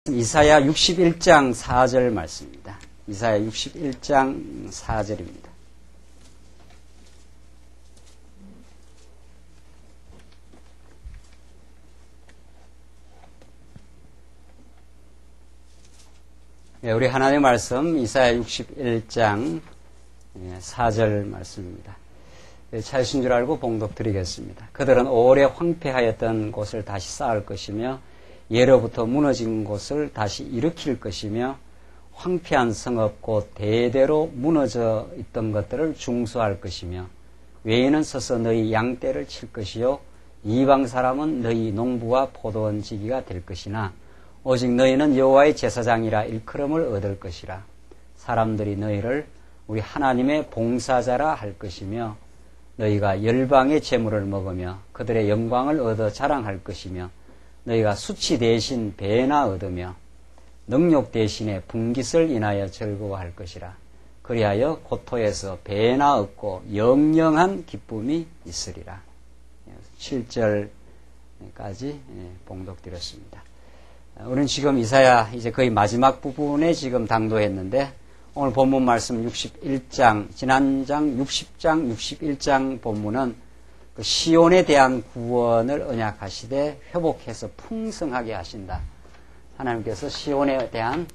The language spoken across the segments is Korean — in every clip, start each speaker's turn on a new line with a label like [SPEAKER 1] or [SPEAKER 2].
[SPEAKER 1] 이사야 61장 4절 말씀입니다. 이사야 61장 4절입니다. 우리 하나님의 말씀 이사야 61장 4절 말씀입니다. 찾으신 줄 알고 봉독 드리겠습니다. 그들은 오래 황폐하였던 곳을 다시 쌓을 것이며 예로부터 무너진 곳을 다시 일으킬 것이며 황폐한 성읍 곧 대대로 무너져 있던 것들을 중수할 것이며 외인은 서서 너희 양떼를 칠 것이요 이방 사람은 너희 농부와 포도원 지기가 될 것이나 오직 너희는 여호와의 제사장이라 일컬음을 얻을 것이라. 사람들이 너희를 우리 하나님의 봉사자라 할 것이며 너희가 열방의 재물을 먹으며 그들의 영광을 얻어 자랑할 것이며 너희가 수치 대신 배나 얻으며 능욕 대신에 분깃을 인하여 즐거워할 것이라. 그리하여 고토에서 배나 얻고 영영한 기쁨이 있으리라. 7절까지 봉독드렸습니다. 우리는 지금 이사야 이제 거의 마지막 부분에 지금 당도했는데 오늘 본문 말씀 61장, 지난장 60장, 61장 본문은 그 시온에 대한 구원을 언약하시되 회복해서 풍성하게 하신다. 하나님께서 시온에 대한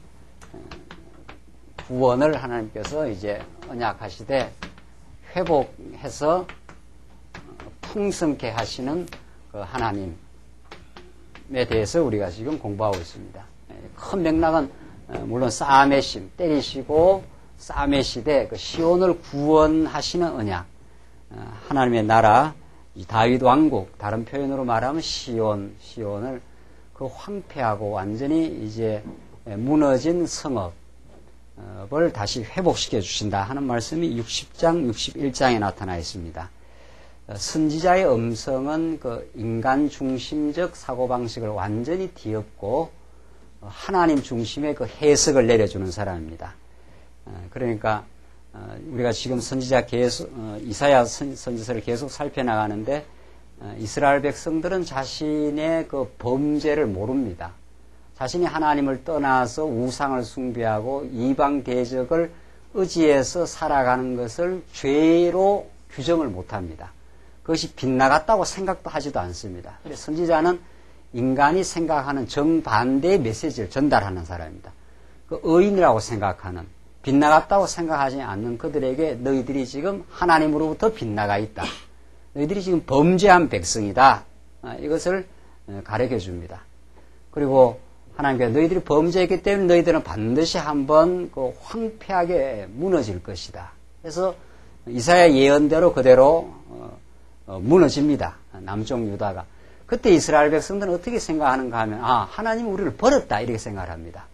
[SPEAKER 1] 구원을 하나님께서 이제 언약하시되 회복해서 풍성케 하시는 그 하나님에 대해서 우리가 지금 공부하고 있습니다. 큰 맥락은 물론 싸매심, 때리시고 싸매시되 그 시온을 구원하시는 언약, 하나님의 나라, 이 다윗 왕국, 다른 표현으로 말하면 시온을 그 황폐하고 완전히 이제 무너진 성읍을 다시 회복시켜 주신다 하는 말씀이 60장, 61장에 나타나 있습니다. 선지자의 음성은 그 인간 중심적 사고방식을 완전히 뒤엎고 하나님 중심의 그 해석을 내려주는 사람입니다. 그러니까 우리가 지금 선지자 계속 이사야 선지서를 계속 살펴나가는데 이스라엘 백성들은 자신의 그 범죄를 모릅니다. 자신이 하나님을 떠나서 우상을 숭배하고 이방 대적을 의지해서 살아가는 것을 죄로 규정을 못합니다. 그것이 빗나갔다고 생각도 하지도 않습니다. 그래서 선지자는 인간이 생각하는 정반대의 메시지를 전달하는 사람입니다. 그 의인이라고 생각하는, 빗나갔다고 생각하지 않는 그들에게 너희들이 지금 하나님으로부터 빗나가 있다. 너희들이 지금 범죄한 백성이다. 이것을 가르쳐 줍니다. 그리고 하나님께서 너희들이 범죄했기 때문에 너희들은 반드시 한번 그 황폐하게 무너질 것이다. 그래서 이사야 예언대로 그대로 무너집니다. 남쪽 유다가. 그때 이스라엘 백성들은 어떻게 생각하는가 하면 하나님이 우리를 버렸다 이렇게 생각을 합니다.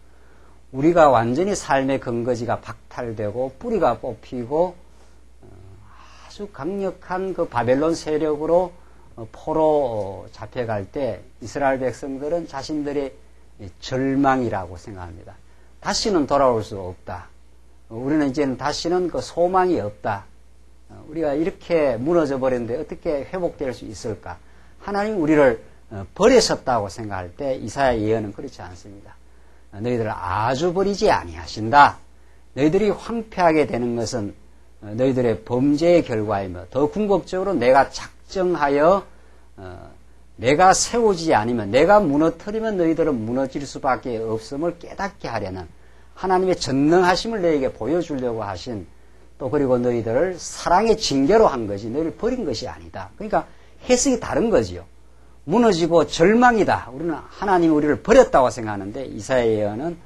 [SPEAKER 1] 우리가 완전히 삶의 근거지가 박탈되고 뿌리가 뽑히고 아주 강력한 그 바벨론 세력으로 포로 잡혀갈 때 이스라엘 백성들은 자신들의 절망이라고 생각합니다. 다시는 돌아올 수 없다. 우리는 이제는 다시는 그 소망이 없다. 우리가 이렇게 무너져 버렸는데 어떻게 회복될 수 있을까? 하나님 우리를 버리셨다고 생각할 때 이사야 예언은 그렇지 않습니다. 너희들을 아주 버리지 아니하신다. 너희들이 황폐하게 되는 것은 너희들의 범죄의 결과이며 더 궁극적으로 내가 작정하여 내가 세우지 않으면 내가 무너뜨리면 너희들은 무너질 수밖에 없음을 깨닫게 하려는 하나님의 전능하심을 너희에게 보여주려고 하신 또 그리고 너희들을 사랑의 징계로 한 것이 너희를 버린 것이 아니다. 그러니까 해석이 다른 거지요. 무너지고 절망이다. 우리는 하나님이 우리를 버렸다고 생각하는데 이사야 예언은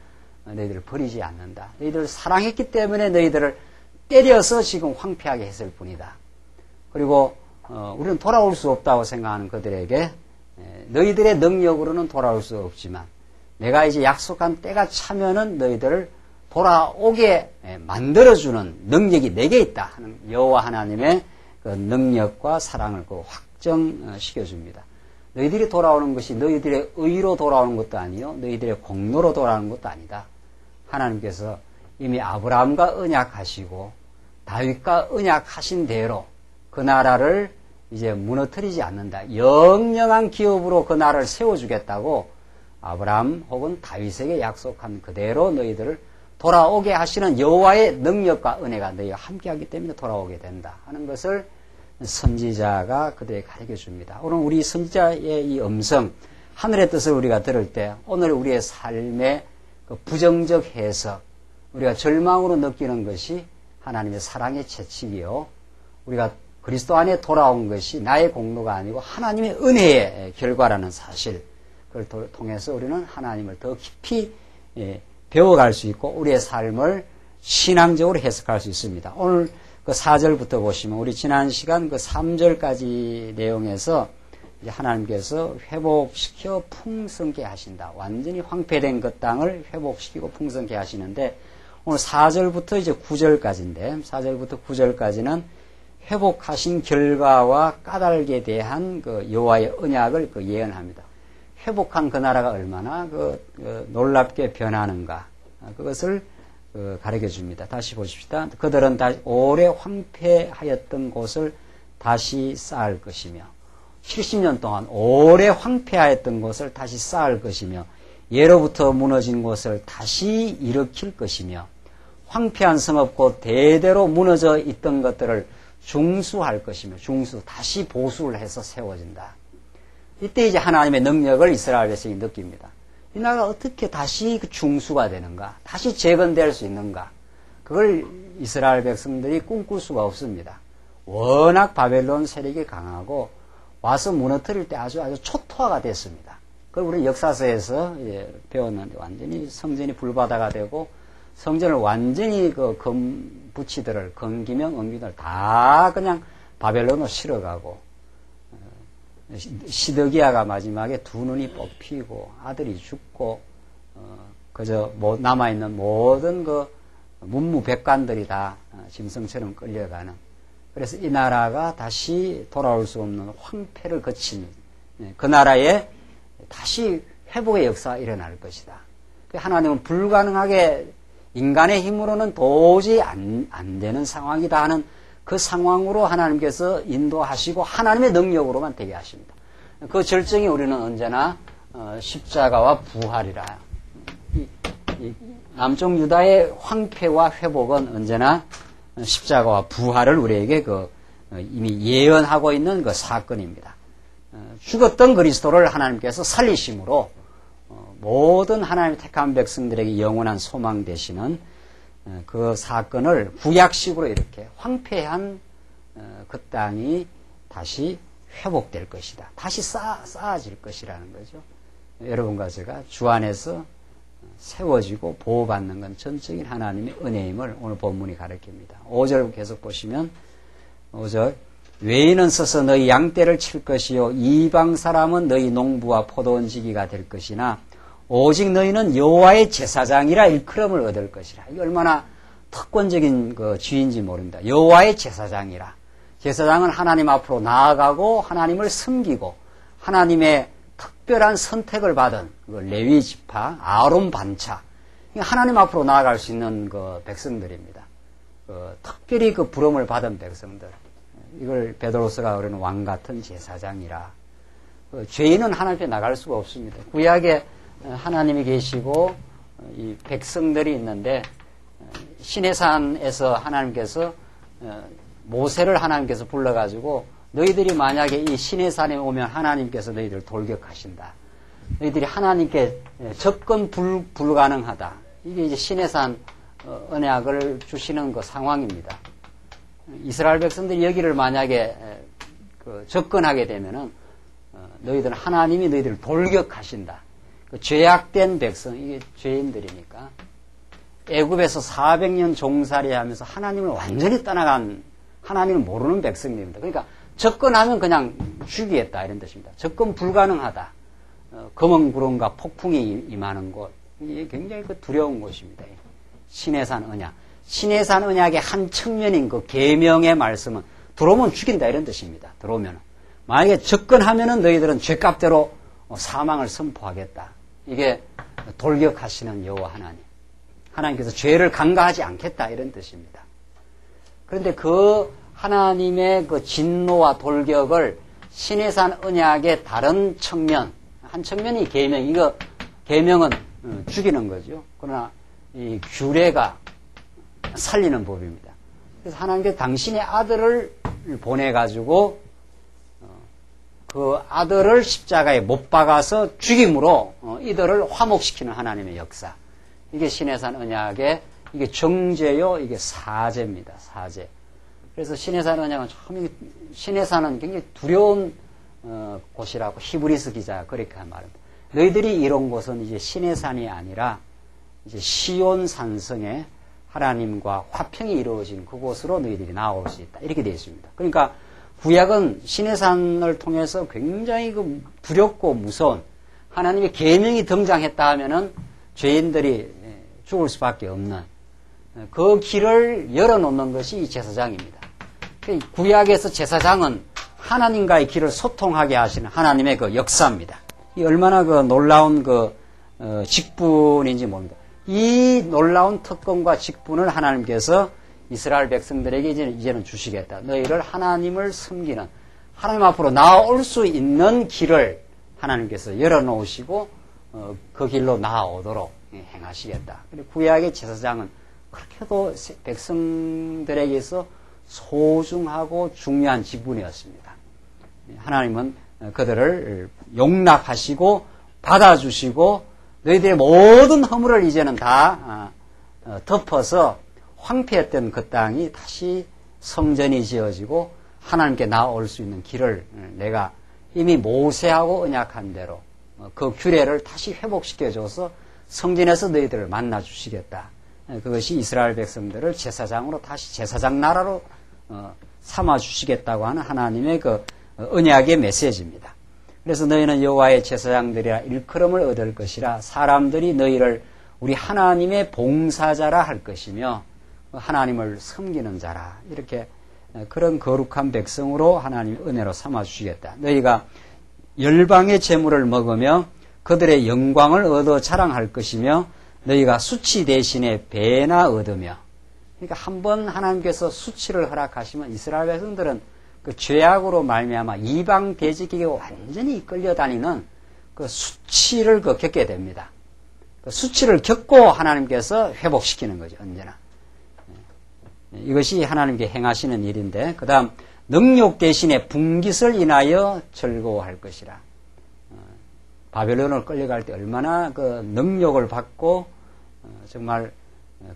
[SPEAKER 1] 너희들을 버리지 않는다. 너희들을 사랑했기 때문에 너희들을 때려서 지금 황폐하게 했을 뿐이다. 그리고 우리는 돌아올 수 없다고 생각하는 그들에게 너희들의 능력으로는 돌아올 수 없지만 내가 이제 약속한 때가 차면은 너희들을 돌아오게 만들어주는 능력이 내게 있다 하는 여호와 하나님의 그 능력과 사랑을 그 확정시켜줍니다. 너희들이 돌아오는 것이 너희들의 의로 돌아오는 것도 아니요 너희들의 공로로 돌아오는 것도 아니다. 하나님께서 이미 아브라함과 언약하시고 다윗과 언약하신 대로 그 나라를 이제 무너뜨리지 않는다. 영영한 기업으로 그 나라를 세워주겠다고 아브라함 혹은 다윗에게 약속한 그대로 너희들을 돌아오게 하시는 여호와의 능력과 은혜가 너희와 함께하기 때문에 돌아오게 된다 하는 것을 선지자가 그들에게 가르쳐 줍니다. 오늘 우리 선지자의 이 음성, 하늘의 뜻을 우리가 들을 때 오늘 우리의 삶의 그 부정적 해석, 우리가 절망으로 느끼는 것이 하나님의 사랑의 채찍이요, 우리가 그리스도 안에 돌아온 것이 나의 공로가 아니고 하나님의 은혜의 결과라는 사실, 그걸 통해서 우리는 하나님을 더 깊이 배워갈 수 있고 우리의 삶을 신앙적으로 해석할 수 있습니다. 오늘 그 4절부터 보시면 우리 지난 시간 그 3절까지 내용에서 이제 하나님께서 회복시켜 풍성케 하신다. 완전히 황폐된 그 땅을 회복시키고 풍성케 하시는데 오늘 4절부터 이제 9절까지인데 4절부터 9절까지는 회복하신 결과와 까닭에 대한 그 여호와의 언약을 그 예언합니다. 회복한 그 나라가 얼마나 놀랍게 변하는가, 그것을 가르쳐 줍니다. 다시 보십시다. 그들은 오래 황폐하였던 곳을 다시 쌓을 것이며, 70년 동안 오래 황폐하였던 곳을 다시 쌓을 것이며, 예로부터 무너진 곳을 다시 일으킬 것이며, 황폐한 성읍 곧 대대로 무너져 있던 것들을 중수할 것이며, 다시 보수를 해서 세워진다. 이때 이제 하나님의 능력을 이스라엘 백성이 느낍니다. 이 나라가 어떻게 다시 중수가 되는가, 다시 재건될 수 있는가, 그걸 이스라엘 백성들이 꿈꿀 수가 없습니다. 워낙 바벨론 세력이 강하고 와서 무너뜨릴 때 아주 초토화가 됐습니다. 그걸 우리 역사서에서 배웠는데 완전히 성전이 불바다가 되고 성전을 완전히 부치들을 건기명, 은기들 다 그냥 바벨론으로 실어가고, 시드기야가 마지막에 두 눈이 뽑히고 아들이 죽고 그저 남아있는 모든 그 문무백관들이 다 짐승처럼 끌려가는, 그래서 이 나라가 다시 돌아올 수 없는 황폐를 거친 그 나라에 다시 회복의 역사가 일어날 것이다. 하나님은 불가능하게 인간의 힘으로는 도저히 안 되는 상황이다 하는 그 상황으로 하나님께서 인도하시고 하나님의 능력으로만 되게 하십니다. 그 절정이 우리는 언제나 십자가와 부활이라. 남쪽 유다의 황폐와 회복은 언제나 십자가와 부활을 우리에게 이미 예언하고 있는 그 사건입니다. 죽었던 그리스도를 하나님께서 살리심으로 모든 하나님의 택한 백성들에게 영원한 소망 되시는 그 사건을 구약식으로 이렇게 황폐한 그 땅이 다시 회복될 것이다. 다시 쌓아질 것이라는 거죠. 여러분과 제가 주 안에서 세워지고 보호받는 건 전적인 하나님의 은혜임을 오늘 본문이 가르칩니다. 5절 계속 보시면 5절, 외인은 서서 너희 양떼를 칠 것이요 이방 사람은 너희 농부와 포도원지기가 될 것이나 오직 너희는 여호와의 제사장이라 일컬음을 얻을 것이라. 이게 얼마나 특권적인 그 지위인지 모릅니다. 여호와의 제사장이라. 제사장은 하나님 앞으로 나아가고 하나님을 섬기고 하나님의 특별한 선택을 받은 그 레위 지파, 아론 반차, 하나님 앞으로 나아갈 수 있는 그 백성들입니다. 특별히 그 부름을 받은 백성들. 이걸 베드로서가 그러는 왕 같은 제사장이라. 죄인은 하나님 앞에 나갈 수가 없습니다. 구약에 하나님이 계시고 이 백성들이 있는데 시내산에서 하나님께서 모세를 하나님께서 불러가지고 너희들이 만약에 이 시내산에 오면 하나님께서 너희들을 돌격하신다. 너희들이 하나님께 접근 불가능하다. 이게 이제 시내산 언약을 주시는 그 상황입니다. 이스라엘 백성들이 여기를 만약에 접근하게 되면은 너희들은 하나님이 너희들을 돌격하신다. 죄악된 백성, 이게 죄인들이니까 애굽에서 400년 종살이하면서 하나님을 완전히 떠나간 하나님을 모르는 백성들입니다. 그러니까 접근하면 그냥 죽이겠다 이런 뜻입니다. 접근 불가능하다. 검은 구름과 폭풍이 임하는 곳, 이게 굉장히 두려운 곳입니다. 시내산 언약. 시내산 언약의 한 측면인 그 계명의 말씀은 들어오면 죽인다 이런 뜻입니다. 들어오면 만약에 접근하면은 너희들은 죄값대로 사망을 선포하겠다. 이게 돌격하시는 여호와 하나님. 하나님께서 죄를 간과하지 않겠다 이런 뜻입니다. 그런데 그 하나님의 그 진노와 돌격을 시내산 언약의 다른 측면, 한 측면이 계명, 이거 계명은 죽이는 거죠. 그러나 이 규례가 살리는 법입니다. 그래서 하나님께서 당신의 아들을 보내가지고 그 아들을 십자가에 못 박아서 죽임으로 이들을 화목시키는 하나님의 역사. 이게 시내산 언약의 이게 정죄요, 이게 사죄입니다. 사죄. 그래서 시내산 언약은 처음 시내산은 굉장히 두려운 곳이라고 히브리서 기자가 그렇게 말합니다. 너희들이 이런 곳은 이제 시내산이 아니라 이제 시온 산성에 하나님과 화평이 이루어진 그곳으로 너희들이 나올 수 있다. 이렇게 되어 있습니다. 그러니까 구약은 시내산을 통해서 굉장히 그 두렵고 무서운 하나님의 계명이 등장했다 하면은 죄인들이 죽을 수밖에 없는 그 길을 열어놓는 것이 이 제사장입니다. 구약에서 제사장은 하나님과의 길을 소통하게 하시는 하나님의 그 역사입니다. 이 얼마나 그 놀라운 그 직분인지 모릅니다. 이 놀라운 특권과 직분을 하나님께서 이스라엘 백성들에게 이제는 주시겠다. 너희를 하나님을 섬기는 하나님 앞으로 나아올 수 있는 길을 하나님께서 열어놓으시고 그 길로 나아오도록 행하시겠다. 그리고 구약의 제사장은 그렇게도 백성들에게서 소중하고 중요한 직분이었습니다. 하나님은 그들을 용납하시고 받아주시고 너희들의 모든 허물을 이제는 다 덮어서 황폐했던 그 땅이 다시 성전이 지어지고 하나님께 나아올 수 있는 길을 내가 이미 모세하고 언약한 대로 그 규례를 다시 회복시켜줘서 성전에서 너희들을 만나 주시겠다. 그것이 이스라엘 백성들을 제사장으로 다시 제사장 나라로 삼아 주시겠다고 하는 하나님의 그 언약의 메시지입니다. 그래서 너희는 여호와의 제사장들이라 일컬음을 얻을 것이라 사람들이 너희를 우리 하나님의 봉사자라 할 것이며 하나님을 섬기는 자라 이렇게 그런 거룩한 백성으로 하나님 은혜로 삼아 주시겠다. 너희가 열방의 재물을 먹으며 그들의 영광을 얻어 자랑할 것이며 너희가 수치 대신에 배나 얻으며 그러니까 한번 하나님께서 수치를 허락하시면 이스라엘 백성들은 그 죄악으로 말미암아 이방 대적에게 완전히 끌려다니는 그 수치를 겪게 됩니다. 그 수치를 겪고 하나님께서 회복시키는 거죠. 언제나. 이것이 하나님께 행하시는 일인데 그 다음 능욕 대신에 분깃을 인하여 즐거워할 것이라. 바벨론을 끌려갈 때 얼마나 그 능욕을 받고 정말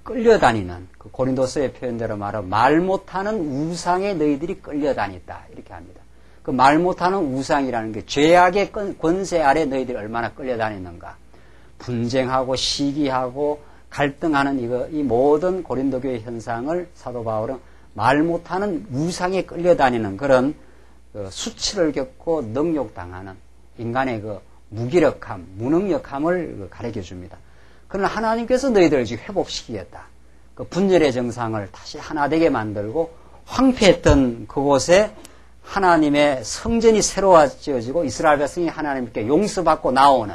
[SPEAKER 1] 끌려다니는 그 고린도서의 표현대로 말하면 말 못하는 우상에 너희들이 끌려다녔다 이렇게 합니다. 그 말 못하는 우상이라는 게 죄악의 권세 아래 너희들이 얼마나 끌려다니는가. 분쟁하고 시기하고 갈등하는 이 모든 고린도교의 현상을 사도 바울은 말 못하는 우상에 끌려다니는 그런 그 수치를 겪고 능욕당하는 인간의 그 무기력함, 무능력함을 가르쳐 줍니다. 그러나 하나님께서 너희들을 지금 회복시키겠다. 그 분열의 정상을 다시 하나 되게 만들고 황폐했던 그곳에 하나님의 성전이 새로워지어지고 이스라엘 백성이 하나님께 용서받고 나오는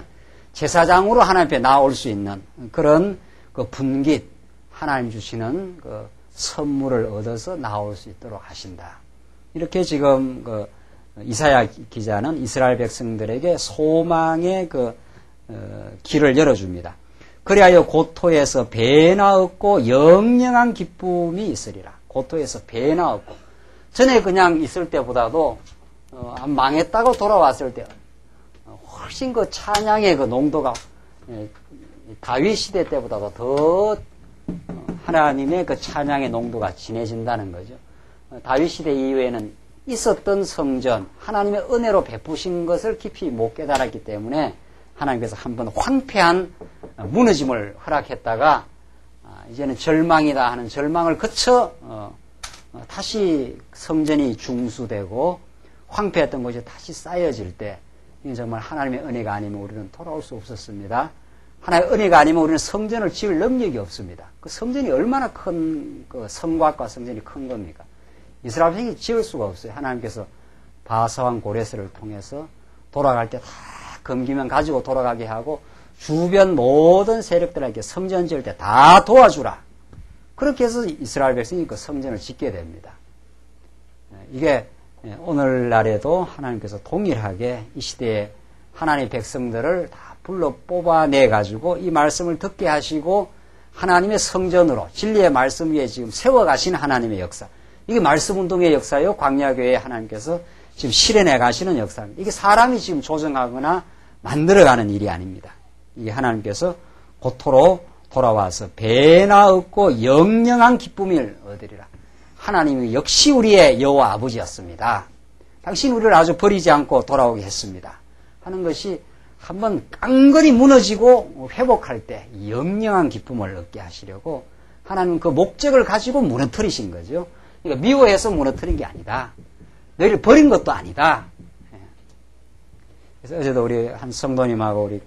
[SPEAKER 1] 제사장으로 하나님 앞에 나올 수 있는 그런 그 분깃 하나님 주시는 그 선물을 얻어서 나올 수 있도록 하신다. 이렇게 지금 그 이사야 기자는 이스라엘 백성들에게 소망의 그 길을 열어줍니다. 그리하여 고토에서 배나 얻고 영영한 기쁨이 있으리라. 고토에서 배나 얻고 전에 그냥 있을 때보다도 망했다고 돌아왔을 때 훨씬 그 찬양의 그 농도가 다윗 시대 때보다도 더 하나님의 그 찬양의 농도가 진해진다는 거죠. 다윗 시대 이후에는 있었던 성전, 하나님의 은혜로 베푸신 것을 깊이 못 깨달았기 때문에 하나님께서 한번 황폐한 무너짐을 허락했다가 이제는 절망이다 하는 절망을 거쳐 다시 성전이 중수되고 황폐했던 것이 다시 쌓여질 때 이건 정말 하나님의 은혜가 아니면 우리는 돌아올 수 없었습니다. 하나님의 은혜가 아니면 우리는 성전을 지을 능력이 없습니다. 그 성전이 얼마나 큰 그 성곽과 성전이 큰 겁니까? 이스라엘 백성이 지을 수가 없어요. 하나님께서 바사왕 고레스를 통해서 돌아갈 때 다 금기면 가지고 돌아가게 하고 주변 모든 세력들에게 성전 지을 때 다 도와주라. 그렇게 해서 이스라엘 백성이 그 성전을 짓게 됩니다. 이게 오늘날에도 하나님께서 동일하게 이 시대에 하나님의 백성들을 다 불러 뽑아내 가지고 이 말씀을 듣게 하시고 하나님의 성전으로 진리의 말씀 위에 지금 세워가신 하나님의 역사. 이게 말씀 운동의 역사요. 광야교회에 하나님께서 지금 실현해 가시는 역사입니다. 이게 사람이 지금 조정하거나 만들어가는 일이 아닙니다. 이게 하나님께서 고토로 돌아와서 배나 얻고 영영한 기쁨을 얻으리라. 하나님이 역시 우리의 여호와 아버지였습니다. 당신 우리를 아주 버리지 않고 돌아오게 했습니다. 하는 것이 한번 깡그리 무너지고 회복할 때 영영한 기쁨을 얻게 하시려고 하나님은 그 목적을 가지고 무너뜨리신 거죠. 그러니까 미워해서 무너뜨린 게 아니다. 너희를 버린 것도 아니다. 그래서 어제도 우리 한 성도님하고 우리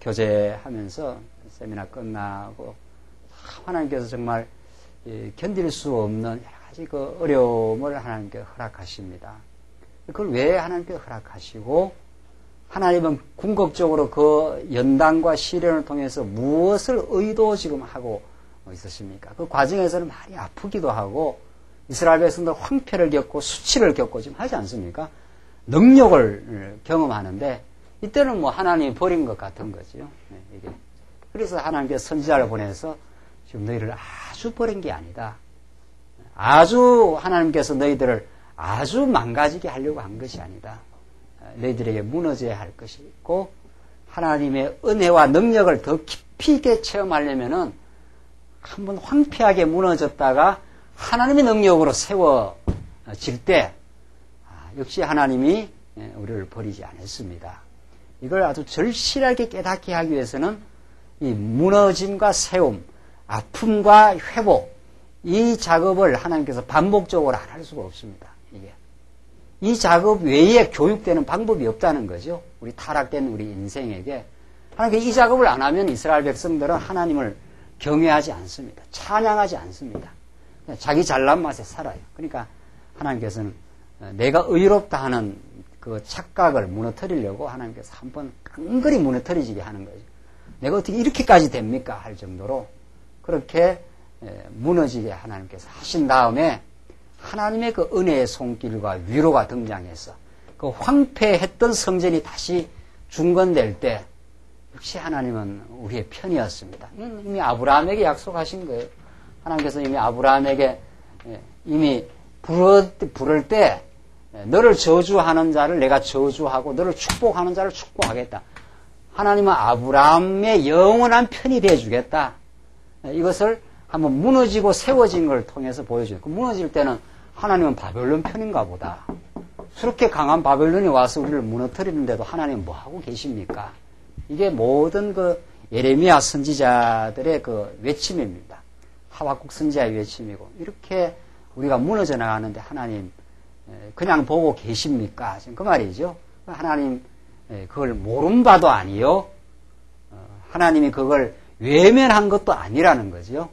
[SPEAKER 1] 교제하면서 세미나 끝나고 하나님께서 정말 견딜 수 없는 여러 가지 그 어려움을 하나님께 허락하십니다. 그걸 왜 하나님께 허락하시고 하나님은 궁극적으로 그 연단과 시련을 통해서 무엇을 의도 지금 하고 있으십니까? 그 과정에서는 많이 아프기도 하고 이스라엘 백성들 황폐를 겪고 수치를 겪고 지금 하지 않습니까? 능력을 경험하는데 이때는 뭐 하나님이 버린 것 같은 거죠. 이게. 그래서 하나님께서 선지자를 보내서 지금 너희를 아주 버린 게 아니다. 아주 하나님께서 너희들을 아주 망가지게 하려고 한 것이 아니다. 너희들에게 무너져야 할 것이 있고 하나님의 은혜와 능력을 더 깊이 있게 체험하려면은 한번 황폐하게 무너졌다가 하나님의 능력으로 세워질 때 역시 하나님이 우리를 버리지 않았습니다. 이걸 아주 절실하게 깨닫게 하기 위해서는 이 무너짐과 세움, 아픔과 회복 이 작업을 하나님께서 반복적으로 안 할 수가 없습니다. 이게 이 작업 외에 교육되는 방법이 없다는 거죠. 우리 타락된 우리 인생에게 하나님께서 이 작업을 안 하면 이스라엘 백성들은 하나님을 경외하지 않습니다. 찬양하지 않습니다. 자기 잘난 맛에 살아요. 그러니까 하나님께서는 내가 의롭다 하는 그 착각을 무너뜨리려고 하나님께서 한번 깡그리 무너뜨리지게 하는 거죠. 내가 어떻게 이렇게까지 됩니까? 할 정도로 그렇게 무너지게 하나님께서 하신 다음에 하나님의 그 은혜의 손길과 위로가 등장해서 그 황폐했던 성전이 다시 중건될 때 역시 하나님은 우리의 편이었습니다. 이미 아브라함에게 약속하신 거예요. 하나님께서 이미 아브라함에게 이미 부를 때 너를 저주하는 자를 내가 저주하고 너를 축복하는 자를 축복하겠다. 하나님은 아브라함의 영원한 편이 되어주겠다. 이것을 한번 무너지고 세워진 걸 통해서 보여줘요. 무너질 때는 하나님은 바벨론 편인가 보다. 그렇게 강한 바벨론이 와서 우리를 무너뜨리는데도 하나님은 뭐하고 계십니까? 이게 모든 그 예레미야 선지자들의 그 외침입니다. 하박국 선지자의 외침이고 이렇게 우리가 무너져 나가는데 하나님 그냥 보고 계십니까? 지금 그 말이죠. 하나님 그걸 모른 바도 아니요. 하나님이 그걸 외면한 것도 아니라는 거죠.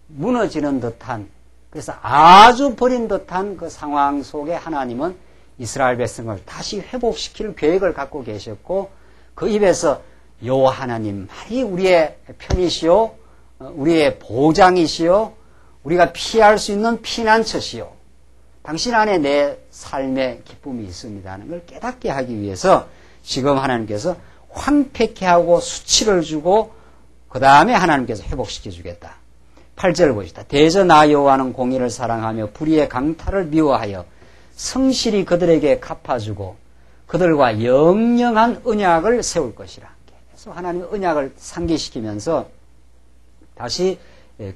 [SPEAKER 1] 무너지는 듯한 그래서 아주 버린 듯한 그 상황 속에 하나님은 이스라엘 백성을 다시 회복시킬 계획을 갖고 계셨고 그 입에서 여호와 하나님만이 우리의 편이시요 우리의 보장이시요 우리가 피할 수 있는 피난처시요 당신 안에 내 삶의 기쁨이 있습니다 하는 걸 깨닫게 하기 위해서 지금 하나님께서 황폐케 하고 수치를 주고 그 다음에 하나님께서 회복시켜 주겠다. 8절 보시다. 대저 나 여호와는 공의를 사랑하며 불의의 강탈을 미워하여 성실히 그들에게 갚아주고 그들과 영영한 언약을 세울 것이라. 그래서 하나님의 언약을 상기시키면서 다시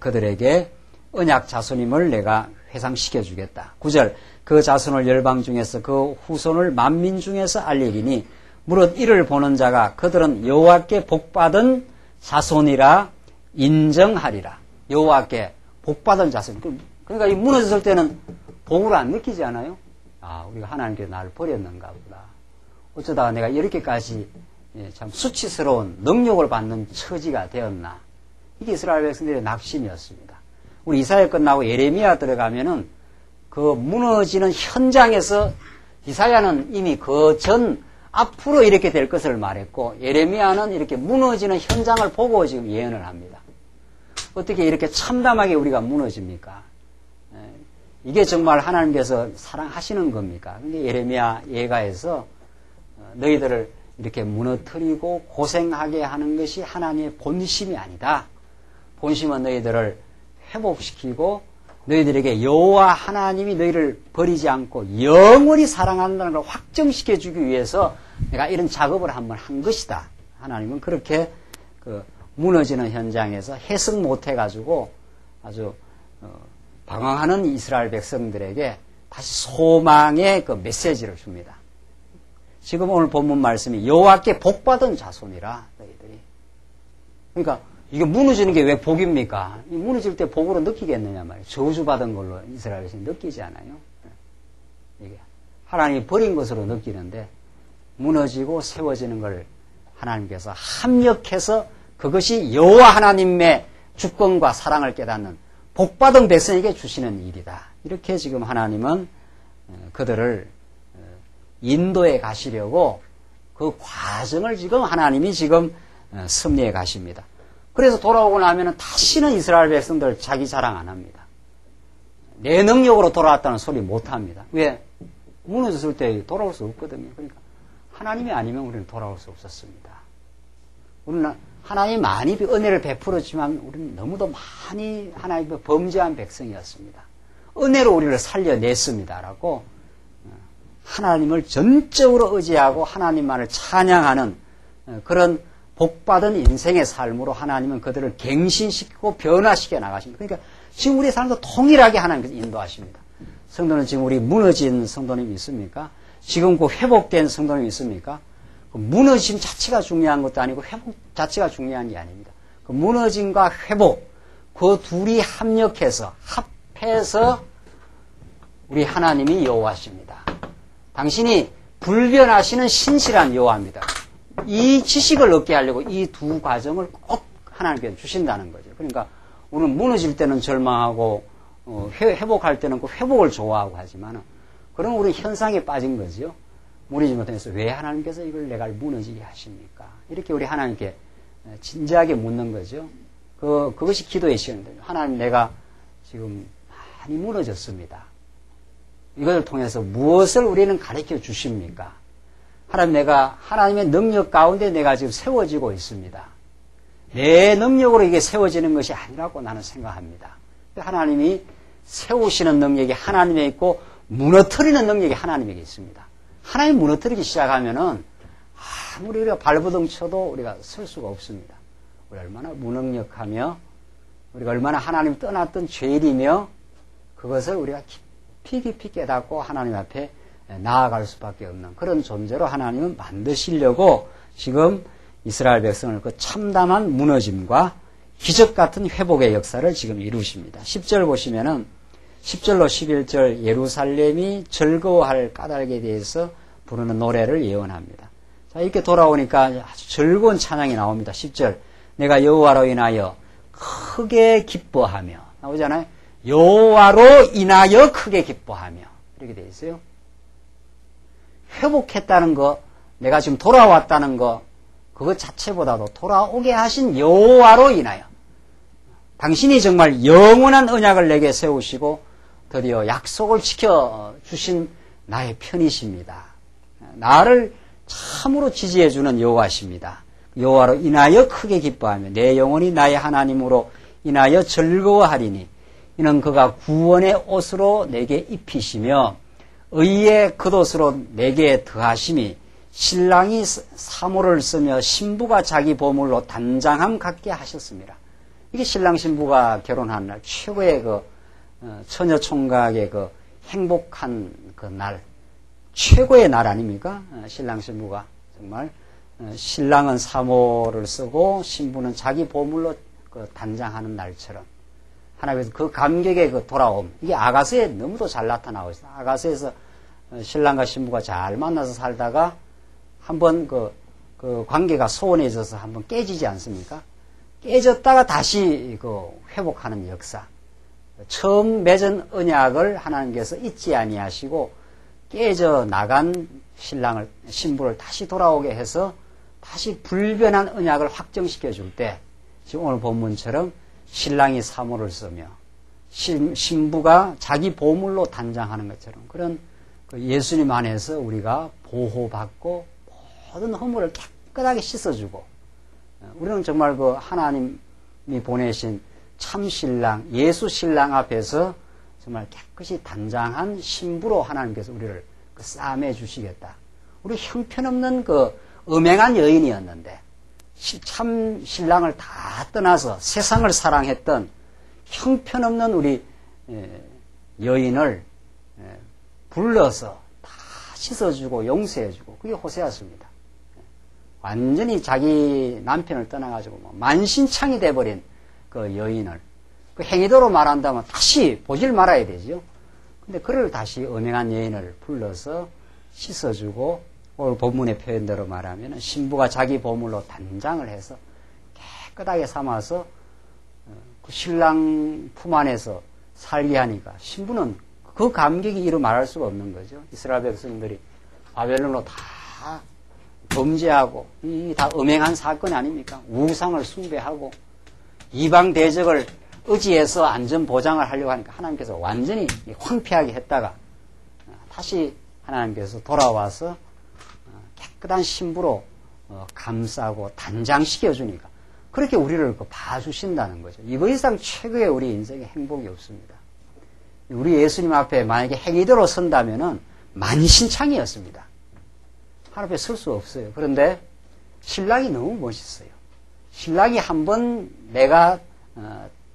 [SPEAKER 1] 그들에게 언약 자손임을 내가 회상시켜 주겠다. 9절 그 자손을 열방 중에서 그 후손을 만민 중에서 알리리니 무릇 이를 보는 자가 그들은 여호와께 복받은 자손이라 인정하리라. 여호와께 복받은 자손. 그러니까 이 무너졌을 때는 복을 안 느끼지 않아요? 아, 우리가 하나님께서 나를 버렸는가 보다. 어쩌다가 내가 이렇게까지 참 수치스러운 능력을 받는 처지가 되었나. 이게 이스라엘 백성들의 낙심이었습니다. 우리 이사야 끝나고 예레미야 들어가면은 그 무너지는 현장에서 이사야는 이미 그 전 앞으로 이렇게 될 것을 말했고 예레미야는 이렇게 무너지는 현장을 보고 지금 예언을 합니다. 어떻게 이렇게 참담하게 우리가 무너집니까? 이게 정말 하나님께서 사랑하시는 겁니까? 근데 예레미야 예가에서 너희들을 이렇게 무너뜨리고 고생하게 하는 것이 하나님의 본심이 아니다. 본심은 너희들을 회복시키고 너희들에게 여호와 하나님이 너희를 버리지 않고 영원히 사랑한다는 걸 확정시켜주기 위해서 내가 이런 작업을 한번 한 것이다. 하나님은 그렇게 그 무너지는 현장에서 해석 못해가지고 아주 방황하는 이스라엘 백성들에게 다시 소망의 그 메시지를 줍니다. 지금 오늘 본문 말씀이 여호와께 복받은 자손이라 너희들이. 그러니까 이게 무너지는 게 왜 복입니까? 무너질 때 복으로 느끼겠느냐 말이에요. 저주받은 걸로 이스라엘 백성이 느끼지 않아요? 이게 하나님이 버린 것으로 느끼는데 무너지고 세워지는 걸 하나님께서 합력해서 그것이 여호와 하나님의 주권과 사랑을 깨닫는 복받은 백성에게 주시는 일이다. 이렇게 지금 하나님은 그들을 인도해 가시려고 그 과정을 지금 하나님이 지금 섭리해 가십니다. 그래서 돌아오고 나면은 다시는 이스라엘 백성들 자기 자랑 안 합니다. 내 능력으로 돌아왔다는 소리 못 합니다. 왜? 무너졌을 때 돌아올 수 없거든요. 그러니까 하나님이 아니면 우리는 돌아올 수 없었습니다. 우리는 하나님이 많이 은혜를 베풀었지만 우리는 너무도 많이 하나님의 범죄한 백성이었습니다. 은혜로 우리를 살려냈습니다라고 하나님을 전적으로 의지하고 하나님만을 찬양하는 그런 복받은 인생의 삶으로 하나님은 그들을 갱신시키고 변화시켜 나가십니다. 그러니까 지금 우리의 삶도 통일하게 하나님께서 인도하십니다. 성도는 지금 우리 무너진 성도님이 있습니까? 지금 그 회복된 성도님이 있습니까? 그 무너짐 자체가 중요한 것도 아니고 회복 자체가 중요한 게 아닙니다. 그 무너짐과 회복 그 둘이 합력해서 합해서 우리 하나님이 여호와십니다. 당신이 불변하시는 신실한 여호와입니다. 이 지식을 얻게 하려고 이 두 과정을 꼭 하나님께서 주신다는 거죠. 그러니까 우리는 무너질 때는 절망하고 회복할 때는 그 회복을 좋아하고 하지만 그럼 우리 현상에 빠진 거죠. 무너지지 못해서 왜 하나님께서 이걸 내가 무너지게 하십니까? 이렇게 우리 하나님께 진지하게 묻는 거죠. 그것이 기도의 시간인데요. 하나님 내가 지금 많이 무너졌습니다. 이것을 통해서 무엇을 우리는 가르쳐 주십니까? 하나님 내가 하나님의 능력 가운데 내가 지금 세워지고 있습니다. 내 능력으로 이게 세워지는 것이 아니라고 나는 생각합니다. 하나님이 세우시는 능력이 하나님에 있고 무너뜨리는 능력이 하나님에게 있습니다. 하나님 무너뜨리기 시작하면은 아무리 우리가 발버둥 쳐도 우리가 설 수가 없습니다. 우리 얼마나 무능력하며 우리가 얼마나 하나님 떠났던 죄인이며 그것을 우리가 깊이 깨닫고 하나님 앞에 나아갈 수밖에 없는 그런 존재로 하나님은 만드시려고 지금 이스라엘 백성을 그 참담한 무너짐과 기적 같은 회복의 역사를 지금 이루십니다. 10절 보시면은 10절로 11절 예루살렘이 즐거워할 까닭에 대해서 부르는 노래를 예언합니다. 자, 이렇게 돌아오니까 아주 즐거운 찬양이 나옵니다. 10절 내가 여호와로 인하여 크게 기뻐하며 나오잖아요. 여호와로 인하여 크게 기뻐하며 이렇게 되어 있어요. 회복했다는 거, 내가 지금 돌아왔다는 거, 그것 자체보다도 돌아오게 하신 여호와로 인하여 당신이 정말 영원한 언약을 내게 세우시고 드디어 약속을 지켜주신 나의 편이십니다. 나를 참으로 지지해주는 여호와십니다. 여호와로 인하여 크게 기뻐하며 내 영혼이 나의 하나님으로 인하여 즐거워하리니 이는 그가 구원의 옷으로 내게 입히시며 의의 겉옷으로 내게 더하심이 신랑이 사모를 쓰며 신부가 자기 보물로 단장함 같게 하셨습니다. 이게 신랑 신부가 결혼한 날 최고의 그 처녀 총각의 그 행복한 그 날 최고의 날 아닙니까? 신랑 신부가 정말 신랑은 사모를 쓰고 신부는 자기 보물로 그 단장하는 날처럼 하나님께서 그 감격의 그 돌아옴 이게 아가서에 너무도 잘 나타나고 있어요. 아가서에서 신랑과 신부가 잘 만나서 살다가 한번 그 관계가 소원해져서 한번 깨지지 않습니까? 깨졌다가 다시 그 회복하는 역사. 처음 맺은 언약을 하나님께서 잊지 아니하시고 깨져 나간 신부를 다시 돌아오게 해서 다시 불변한 언약을 확정시켜 줄 때 지금 오늘 본문처럼 신랑이 사모를 쓰며 신부가 자기 보물로 단장하는 것처럼 그런 예수님 안에서 우리가 보호받고 모든 허물을 깨끗하게 씻어주고, 우리는 정말 그 하나님이 보내신 참 신랑, 예수 신랑 앞에서 정말 깨끗이 단장한 신부로 하나님께서 우리를 싸매 주시겠다. 우리 형편없는 그 음행한 여인이었는데, 참 신랑을 다 떠나서 세상을 사랑했던 형편없는 우리 여인을 불러서 다 씻어주고 용서해주고, 그게 호세아서입니다. 완전히 자기 남편을 떠나가지고 만신창이 돼버린 그 여인을, 그 행위도로 말한다면 다시 보질 말아야 되죠. 근데 그를 다시 음행한 여인을 불러서 씻어주고, 오늘 본문의 표현대로 말하면 신부가 자기 보물로 단장을 해서 깨끗하게 삼아서 그 신랑 품 안에서 살게 하니까 신부는 그 감격이 이루 말할 수가 없는 거죠. 이스라엘 백성들이 바벨론으로 다 범죄하고, 이 다 음행한 사건 아닙니까? 우상을 숭배하고 이방 대적을 의지해서 안전 보장을 하려고 하니까 하나님께서 완전히 황폐하게 했다가 다시 하나님께서 돌아와서 깨끗한 신부로 감싸고 단장시켜 주니까 그렇게 우리를 봐주신다는 거죠. 이거 이상 최고의 우리 인생의 행복이 없습니다. 우리 예수님 앞에 만약에 행위대로 선다면은 만신창이었습니다. 하나님 앞에 설 수 없어요. 그런데 신랑이 너무 멋있어요. 신랑이 한번 내가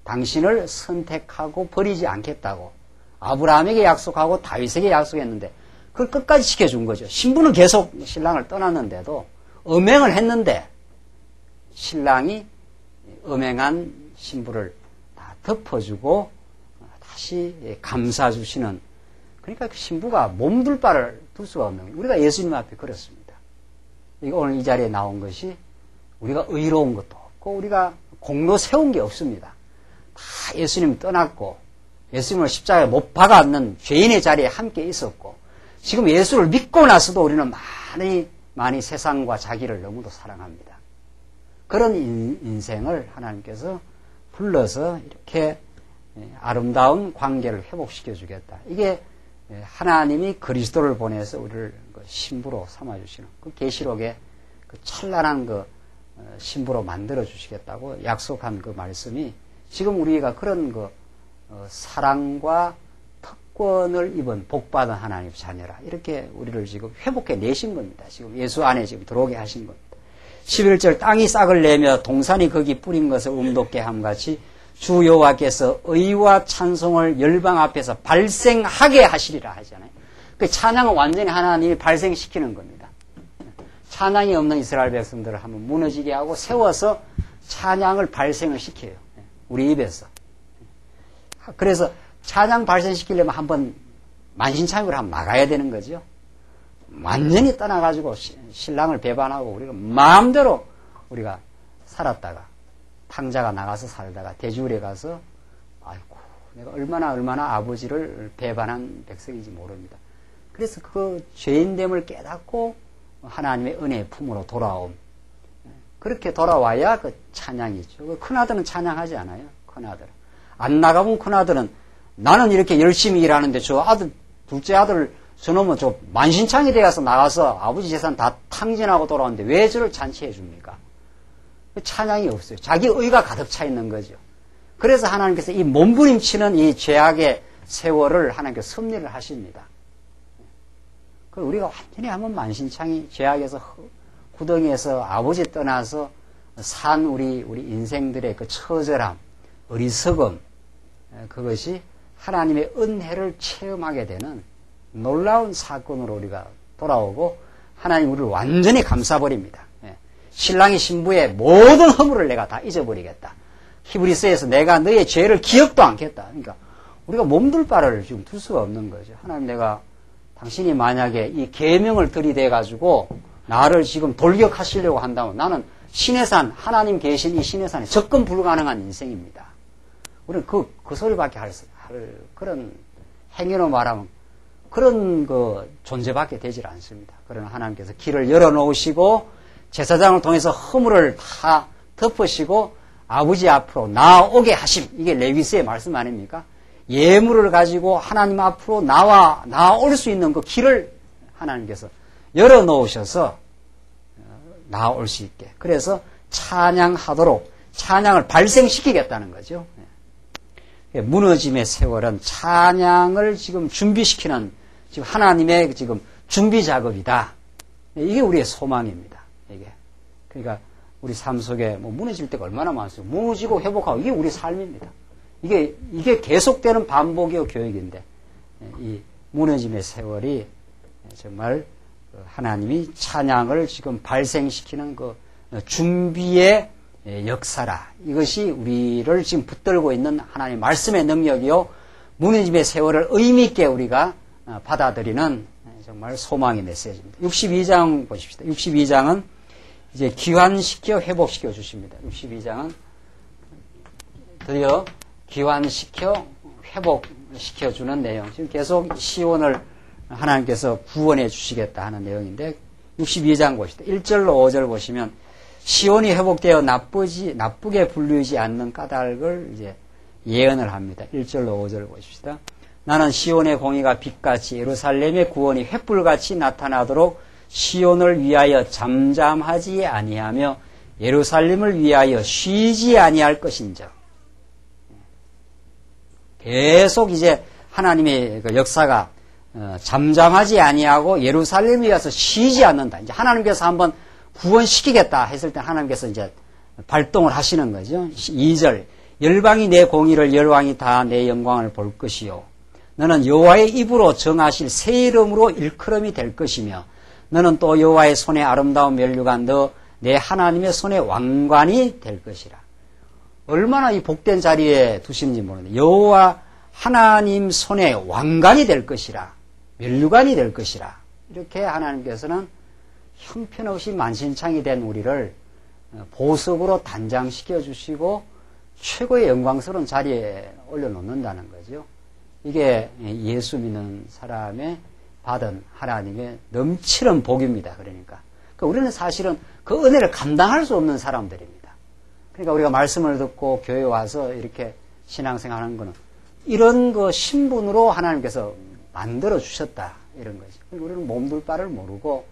[SPEAKER 1] 당신을 선택하고 버리지 않겠다고 아브라함에게 약속하고 다윗에게 약속했는데 그걸 끝까지 지켜준 거죠. 신부는 계속 신랑을 떠났는데도 음행을 했는데 신랑이 음행한 신부를 다 덮어주고 다시 감싸주시는, 그러니까 그 신부가 몸둘 바를 둘 수가 없는 거예요. 우리가 예수님 앞에 그렇습니다. 이거 오늘 이 자리에 나온 것이 우리가 의로운 것도 없고 우리가 공로 세운 게 없습니다. 다 예수님 떠났고 예수님을 십자가에 못 박았는 죄인의 자리에 함께 있었고 지금 예수를 믿고 나서도 우리는 많이 세상과 자기를 너무도 사랑합니다. 그런 인생을 하나님께서 불러서 이렇게 아름다운 관계를 회복시켜 주겠다. 이게 하나님이 그리스도를 보내서 우리를 신부로 삼아주시는 그 계시록의 그 찬란한 그 신부로 만들어 주시겠다고 약속한 그 말씀이 지금 우리가 그런 그 사랑과 특권을 입은 복받은 하나님 자녀라. 이렇게 우리를 지금 회복해 내신 겁니다. 지금 예수 안에 지금 들어오게 하신 겁니다. 11절 땅이 싹을 내며 동산이 거기 뿌린 것을 음돋게 함같이 주 여호와께서 의와 찬송을 열방 앞에서 발생하게 하시리라 하잖아요. 그 찬양은 완전히 하나님이 발생시키는 겁니다. 찬양이 없는 이스라엘 백성들을 한번 무너지게 하고 세워서 찬양을 발생을 시켜요. 우리 입에서. 그래서 찬양 발생시키려면 한번 만신창으로 한번 막아야 되는 거죠. 완전히 떠나가지고 신랑을 배반하고 우리가 마음대로 우리가 살았다가 탕자가 나가서 살다가 돼지우리에 가서 아이고 내가 얼마나 아버지를 배반한 백성인지 모릅니다. 그래서 그 죄인됨을 깨닫고 하나님의 은혜의 품으로 돌아옴. 그렇게 돌아와야 그 찬양이죠. 큰아들은 찬양하지 않아요. 큰아들은. 안 나가본 큰아들은 나는 이렇게 열심히 일하는데 저 아들, 둘째 아들 저놈은 저 만신창이 되어서 나가서 아버지 재산 다 탕진하고 돌아오는데 왜 저를 잔치해 줍니까? 찬양이 없어요. 자기 의가 가득 차 있는 거죠. 그래서 하나님께서 이 몸부림치는 이 죄악의 세월을 하나님께서 섭리를 하십니다. 우리가 완전히 한번 만신창이 죄악에서 구덩이에서 아버지 떠나서 산 우리 인생들의 그 처절함, 어리석음, 그것이 하나님의 은혜를 체험하게 되는 놀라운 사건으로 우리가 돌아오고 하나님 우리를 완전히 감싸버립니다. 신랑이 신부의 모든 허물을 내가 다 잊어버리겠다. 히브리서에서 내가 너의 죄를 기억도 않겠다. 그러니까 우리가 몸둘 바를 지금 둘 수가 없는 거죠. 하나님 내가 당신이 만약에 이 계명을 들이대 가지고 나를 지금 돌격하시려고 한다면 나는 신의 산, 하나님 계신 이 신의 산에 접근 불가능한 인생입니다. 우리는 그 소리밖에 할 그런 행위로 말하면 그런 그 존재밖에 되질 않습니다. 그러나 하나님께서 길을 열어놓으시고 제사장을 통해서 허물을 다 덮으시고 아버지 앞으로 나오게 하심. 이게 레위기서의 말씀 아닙니까? 예물을 가지고 하나님 앞으로 나올 수 있는 그 길을 하나님께서 열어놓으셔서 나올 수 있게. 그래서 찬양하도록 찬양을 발생시키겠다는 거죠. 무너짐의 세월은 찬양을 지금 준비시키는 지금 하나님의 지금 준비 작업이다. 이게 우리의 소망입니다. 이게. 그러니까 우리 삶 속에 뭐 무너질 때가 얼마나 많습니까? 무너지고 회복하고 이게 우리 삶입니다. 이게 계속되는 반복이요 교육인데 이 무너짐의 세월이 정말 하나님이 찬양을 지금 발생시키는 그 준비의 역사라. 이것이 우리를 지금 붙들고 있는 하나님의 말씀의 능력이요 무너짐의 세월을 의미 있게 우리가 받아들이는 정말 소망의 메시지입니다. 62장 보십시다. 62장은 이제 기환시켜 회복시켜 주십니다. 62장은 드디어 기환시켜 회복시켜 주는 내용. 지금 계속 시온을 하나님께서 구원해 주시겠다 하는 내용인데 62장 보시다. 1절로 5절 보시면 시온이 회복되어 나쁘게 불리지 않는 까닭을 이제 예언을 합니다. 1절로 5절 보십시다. 나는 시온의 공의가 빛같이 예루살렘의 구원이 횃불같이 나타나도록 시온을 위하여 잠잠하지 아니하며 예루살렘을 위하여 쉬지 아니할 것인즉. 계속 이제 하나님의 그 역사가 잠잠하지 아니하고 예루살렘을 위해서 쉬지 않는다. 이제 하나님께서 한번 구원시키겠다 했을 때 하나님께서 이제 발동을 하시는 거죠. 2절 열방이 내 공의를 열왕이 다 내 영광을 볼 것이요 너는 여호와의 입으로 정하실 새 이름으로 일컬음이 될 것이며 너는 또 여호와의 손에 아름다운 면류관 너 내 하나님의 손에 왕관이 될 것이라. 얼마나 이 복된 자리에 두시는지 모르는데 여호와 하나님 손에 왕관이 될 것이라. 면류관이 될 것이라. 이렇게 하나님께서는 형편없이 만신창이 된 우리를 보석으로 단장시켜 주시고 최고의 영광스러운 자리에 올려놓는다는 거죠. 이게 예수 믿는 사람의 받은 하나님의 넘치는 복입니다. 그러니까 우리는 사실은 그 은혜를 감당할 수 없는 사람들입니다. 그러니까 우리가 말씀을 듣고 교회에 와서 이렇게 신앙생활하는 거는 이런 그 신분으로 하나님께서 만들어 주셨다 이런 거죠. 우리는 몸둘 바를 모르고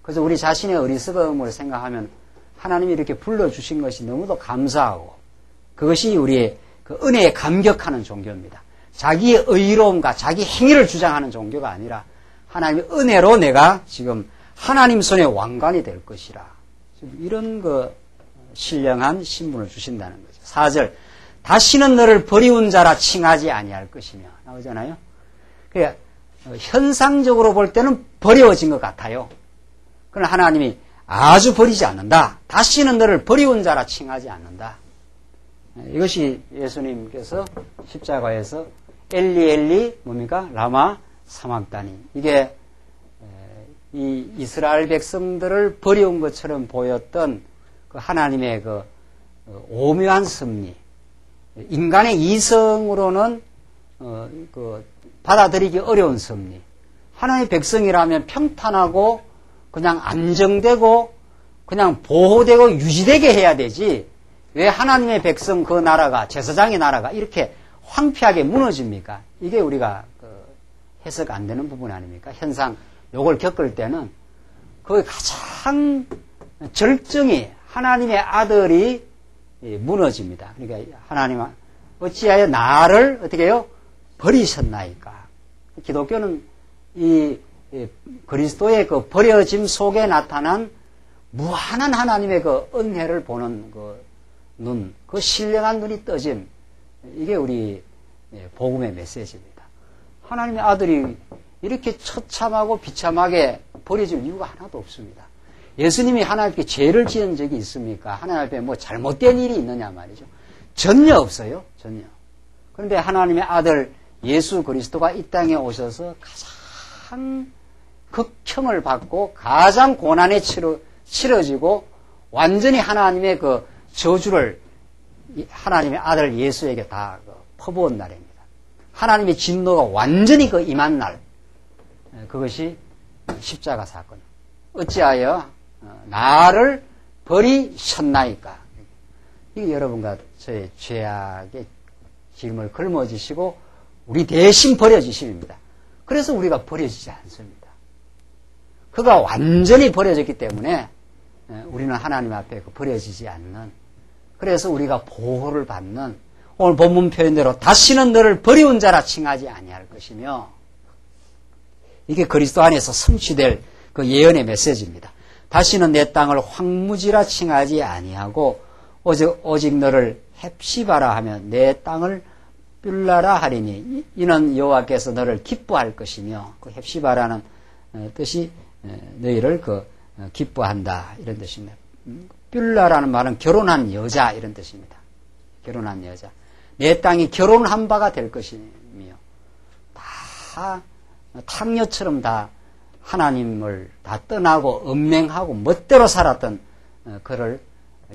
[SPEAKER 1] 그래서 우리 자신의 어리석음을 생각하면 하나님이 이렇게 불러주신 것이 너무도 감사하고 그것이 우리의 그 은혜에 감격하는 종교입니다. 자기의 의로움과 자기 행위를 주장하는 종교가 아니라 하나님의 은혜로 내가 지금 하나님 손에 왕관이 될 것이라. 이런 그 신령한 신분을 주신다는 거죠. 4절 다시는 너를 버리운 자라 칭하지 아니할 것이며 나오잖아요. 그러니까 현상적으로 볼 때는 버려진 것 같아요. 그러나 하나님이 아주 버리지 않는다. 다시는 너를 버리운 자라 칭하지 않는다. 이것이 예수님께서 십자가에서 엘리 엘리 뭡니까? 라마 사막다니. 이게 이 이스라엘 백성들을 버려온 것처럼 보였던 그 하나님의 그 오묘한 섭리. 인간의 이성으로는 그 받아들이기 어려운 섭리. 하나님의 백성이라면 평탄하고 그냥 안정되고 그냥 보호되고 유지되게 해야 되지 왜 하나님의 백성 그 나라가 제사장의 나라가 이렇게 황폐하게 무너집니까? 이게 우리가 해석 안 되는 부분 아닙니까? 현상 요걸 겪을 때는 그 가장 절정이 하나님의 아들이 무너집니다. 그러니까 하나님 어찌하여 나를 어떻게 해요? 버리셨나이까? 기독교는 이 그리스도의 그 버려짐 속에 나타난 무한한 하나님의 그 은혜를 보는 그 눈, 그 신령한 눈이 떠짐. 이게 우리 복음의 메시지입니다. 하나님의 아들이 이렇게 처참하고 비참하게 버려질 이유가 하나도 없습니다. 예수님이 하나님께 죄를 지은 적이 있습니까? 하나님 앞에 뭐 잘못된 일이 있느냐 말이죠. 전혀 없어요. 전혀. 그런데 하나님의 아들 예수 그리스도가 이 땅에 오셔서 가장 극형을 받고 가장 고난에 치러지고 완전히 하나님의 그 저주를 하나님의 아들 예수에게 다 퍼부은 날입니다. 하나님의 진노가 완전히 그 임한 날. 그것이 십자가 사건. 어찌하여 나를 버리셨나이까. 이게 여러분과 저의 죄악의 짐을 걸머지시고 우리 대신 버려지심입니다. 그래서 우리가 버려지지 않습니다. 그가 완전히 버려졌기 때문에 우리는 하나님 앞에 버려지지 않는, 그래서 우리가 보호를 받는, 오늘 본문 표현대로 다시는 너를 버리운 자라 칭하지 아니할 것이며, 이게 그리스도 안에서 성취될 그 예언의 메시지입니다. 다시는 내 땅을 황무지라 칭하지 아니하고 오직 너를 헵시바라 하면 내 땅을 뷸라라 하리니 이는 여호와께서 너를 기뻐할 것이며, 그 헵시바라는 뜻이 너희를 기뻐한다 이런 뜻입니다. 뷸라라는 말은 결혼한 여자 이런 뜻입니다. 결혼한 여자. 내 땅이 결혼한 바가 될 것이며, 다 탕녀처럼 다 하나님을 다 떠나고 음맹하고 멋대로 살았던 그를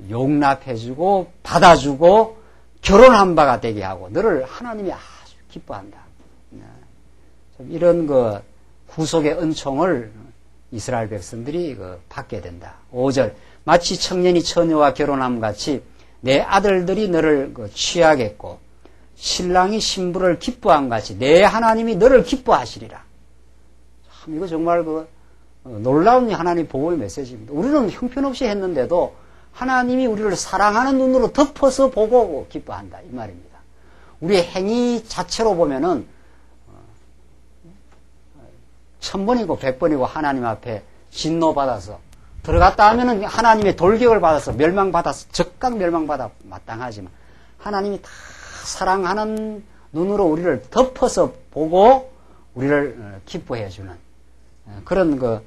[SPEAKER 1] 용납해주고 받아주고 결혼한 바가 되게 하고 너를 하나님이 아주 기뻐한다. 이런 구속의 은총을 이스라엘 백성들이 받게 된다. 5절 마치 청년이 처녀와 결혼함 같이 내 아들들이 너를 취하겠고 신랑이 신부를 기뻐함 같이 내 하나님이 너를 기뻐하시리라. 참 이거 정말 놀라운 하나님 보호의 메시지입니다. 우리는 형편없이 했는데도 하나님이 우리를 사랑하는 눈으로 덮어서 보고 기뻐한다 이 말입니다. 우리의 행위 자체로 보면은 1000번이고 100번이고 하나님 앞에 진노받아서 들어갔다 하면은 하나님의 돌격을 받아서 멸망받아서 적각 멸망받아 마땅하지만 하나님이 다 사랑하는 눈으로 우리를 덮어서 보고 우리를 기뻐해 주는 그런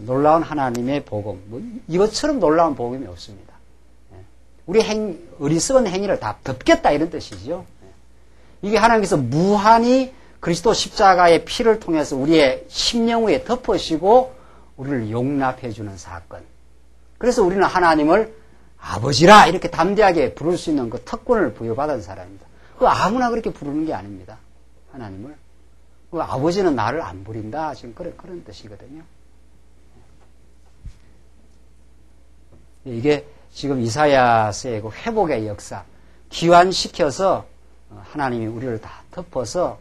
[SPEAKER 1] 놀라운 하나님의 복음. 이것처럼 놀라운 복음이 없습니다. 우리 어리석은 행위를 다 덮겠다 이런 뜻이죠. 이게 하나님께서 무한히 그리스도 십자가의 피를 통해서 우리의 심령 위에 덮으시고 우리를 용납해 주는 사건. 그래서 우리는 하나님을 아버지라 이렇게 담대하게 부를 수 있는 그 특권을 부여받은 사람입니다. 그 아무나 그렇게 부르는 게 아닙니다. 하나님을. 그 아버지는 나를 안 부린다. 지금 그런 뜻이거든요. 이게 지금 이사야서의 그 회복의 역사, 기환시켜서 하나님이 우리를 다 덮어서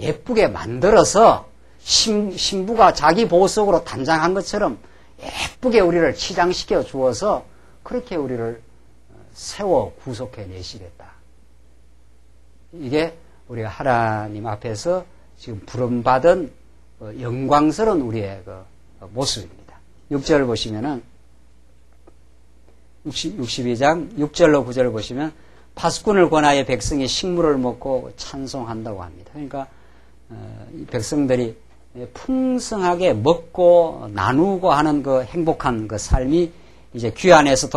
[SPEAKER 1] 예쁘게 만들어서 신부가 자기 보석으로 단장한 것처럼 예쁘게 우리를 치장시켜 주어서 그렇게 우리를 세워 구속해 내시겠다. 이게 우리가 하나님 앞에서 지금 부름받은 영광스러운 우리의 모습입니다. 6절 보시면은 62장 6절로 9절을 보시면 파수꾼을 권하여 백성이 식물을 먹고 찬송한다고 합니다. 그러니까 이 백성들이 풍성하게 먹고 나누고 하는 그 행복한 그 삶이 이제 귀환에서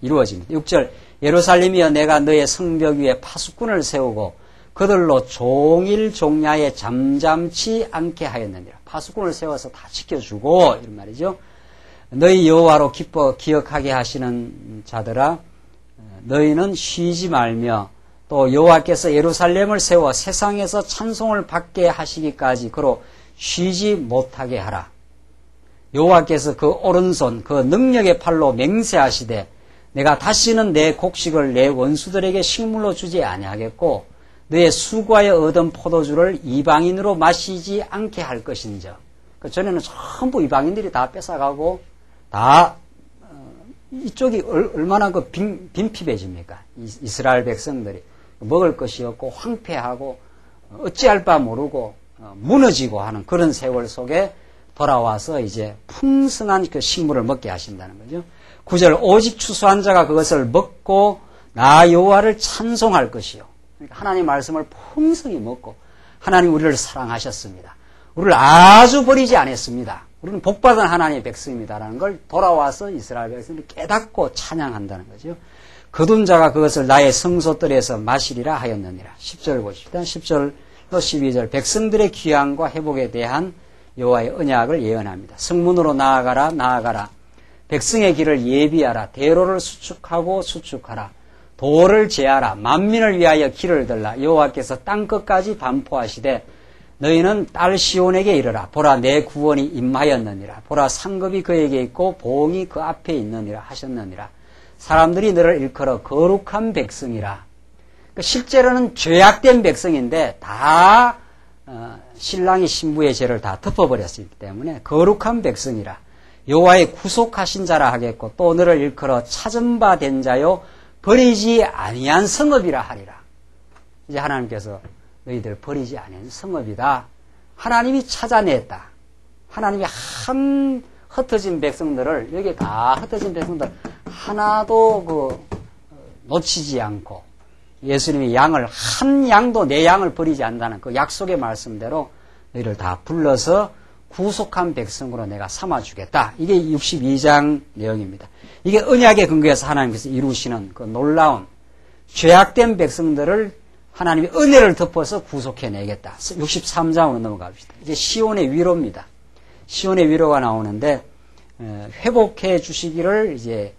[SPEAKER 1] 이루어집니다. 6절 예루살렘이여 내가 너의 성벽 위에 파수꾼을 세우고 그들로 종일 종야에 잠잠치 않게 하였느니라. 파수꾼을 세워서 다 지켜주고 이런 말이죠. 너희 여호와로 기뻐 기억하게 하시는 자들아 너희는 쉬지 말며 또 여호와께서 예루살렘을 세워 세상에서 찬송을 받게 하시기까지 그로 쉬지 못하게 하라. 여호와께서 그 오른손 그 능력의 팔로 맹세하시되 내가 다시는 내 곡식을 내 원수들에게 식물로 주지 아니하겠고 너의 수고하여 얻은 포도주를 이방인으로 마시지 않게 할 것인즉. 전에는 전부 이방인들이 다 뺏어가고 다 이쪽이 얼마나 빈핍해집니까? 이스라엘 백성들이 먹을 것이 없고 황폐하고 어찌할 바 모르고 무너지고 하는 그런 세월 속에 돌아와서 이제 풍성한 그 식물을 먹게 하신다는 거죠. 9절 오직 추수한 자가 그것을 먹고 나 여호와를 찬송할 것이요. 그러니까 하나님 말씀을 풍성히 먹고 하나님 우리를 사랑하셨습니다. 우리를 아주 버리지 않았습니다. 우리는 복받은 하나님의 백성입니다라는 걸 돌아와서 이스라엘 백성들이 깨닫고 찬양한다는 거죠. 거둔 자가 그것을 나의 성소뜰에서 마시리라 하였느니라. 10절 보십시다. 10절로 12절 백성들의 귀환과 회복에 대한 여호와의 언약을 예언합니다. 성문으로 나아가라 나아가라. 백성의 길을 예비하라. 대로를 수축하라. 도를 제하라. 만민을 위하여 길을 들라. 여호와께서 땅끝까지 반포하시되 너희는 딸 시온에게 이르라. 보라 내 구원이 임하였느니라. 보라 상급이 그에게 있고 보응이 그 앞에 있느니라 하셨느니라. 사람들이 너를 일컬어 거룩한 백성이라. 그러니까 실제로는 죄악된 백성인데 다 신랑이 신부의 죄를 다 덮어버렸기 때문에 거룩한 백성이라. 여호와의 구속하신 자라 하겠고 또 너를 일컬어 찾은 바 된 자요 버리지 아니한 성읍이라 하리라. 이제 하나님께서 너희들 버리지 아니한 성읍이다. 하나님이 찾아냈다. 하나님이 한 흩어진 백성들을 여기 다 흩어진 백성들 하나도 놓치지 않고 예수님이 양을 한 양도 내 양을 버리지 않는다는 그 약속의 말씀대로 너희를 다 불러서 구속한 백성으로 내가 삼아주겠다. 이게 62장 내용입니다. 이게 언약의 근거에서 하나님께서 이루시는 그 놀라운 죄악된 백성들을 하나님이 은혜를 덮어서 구속해내겠다. 63장으로 넘어갑시다. 이제 시온의 위로입니다. 시온의 위로가 나오는데 회복해 주시기를 이제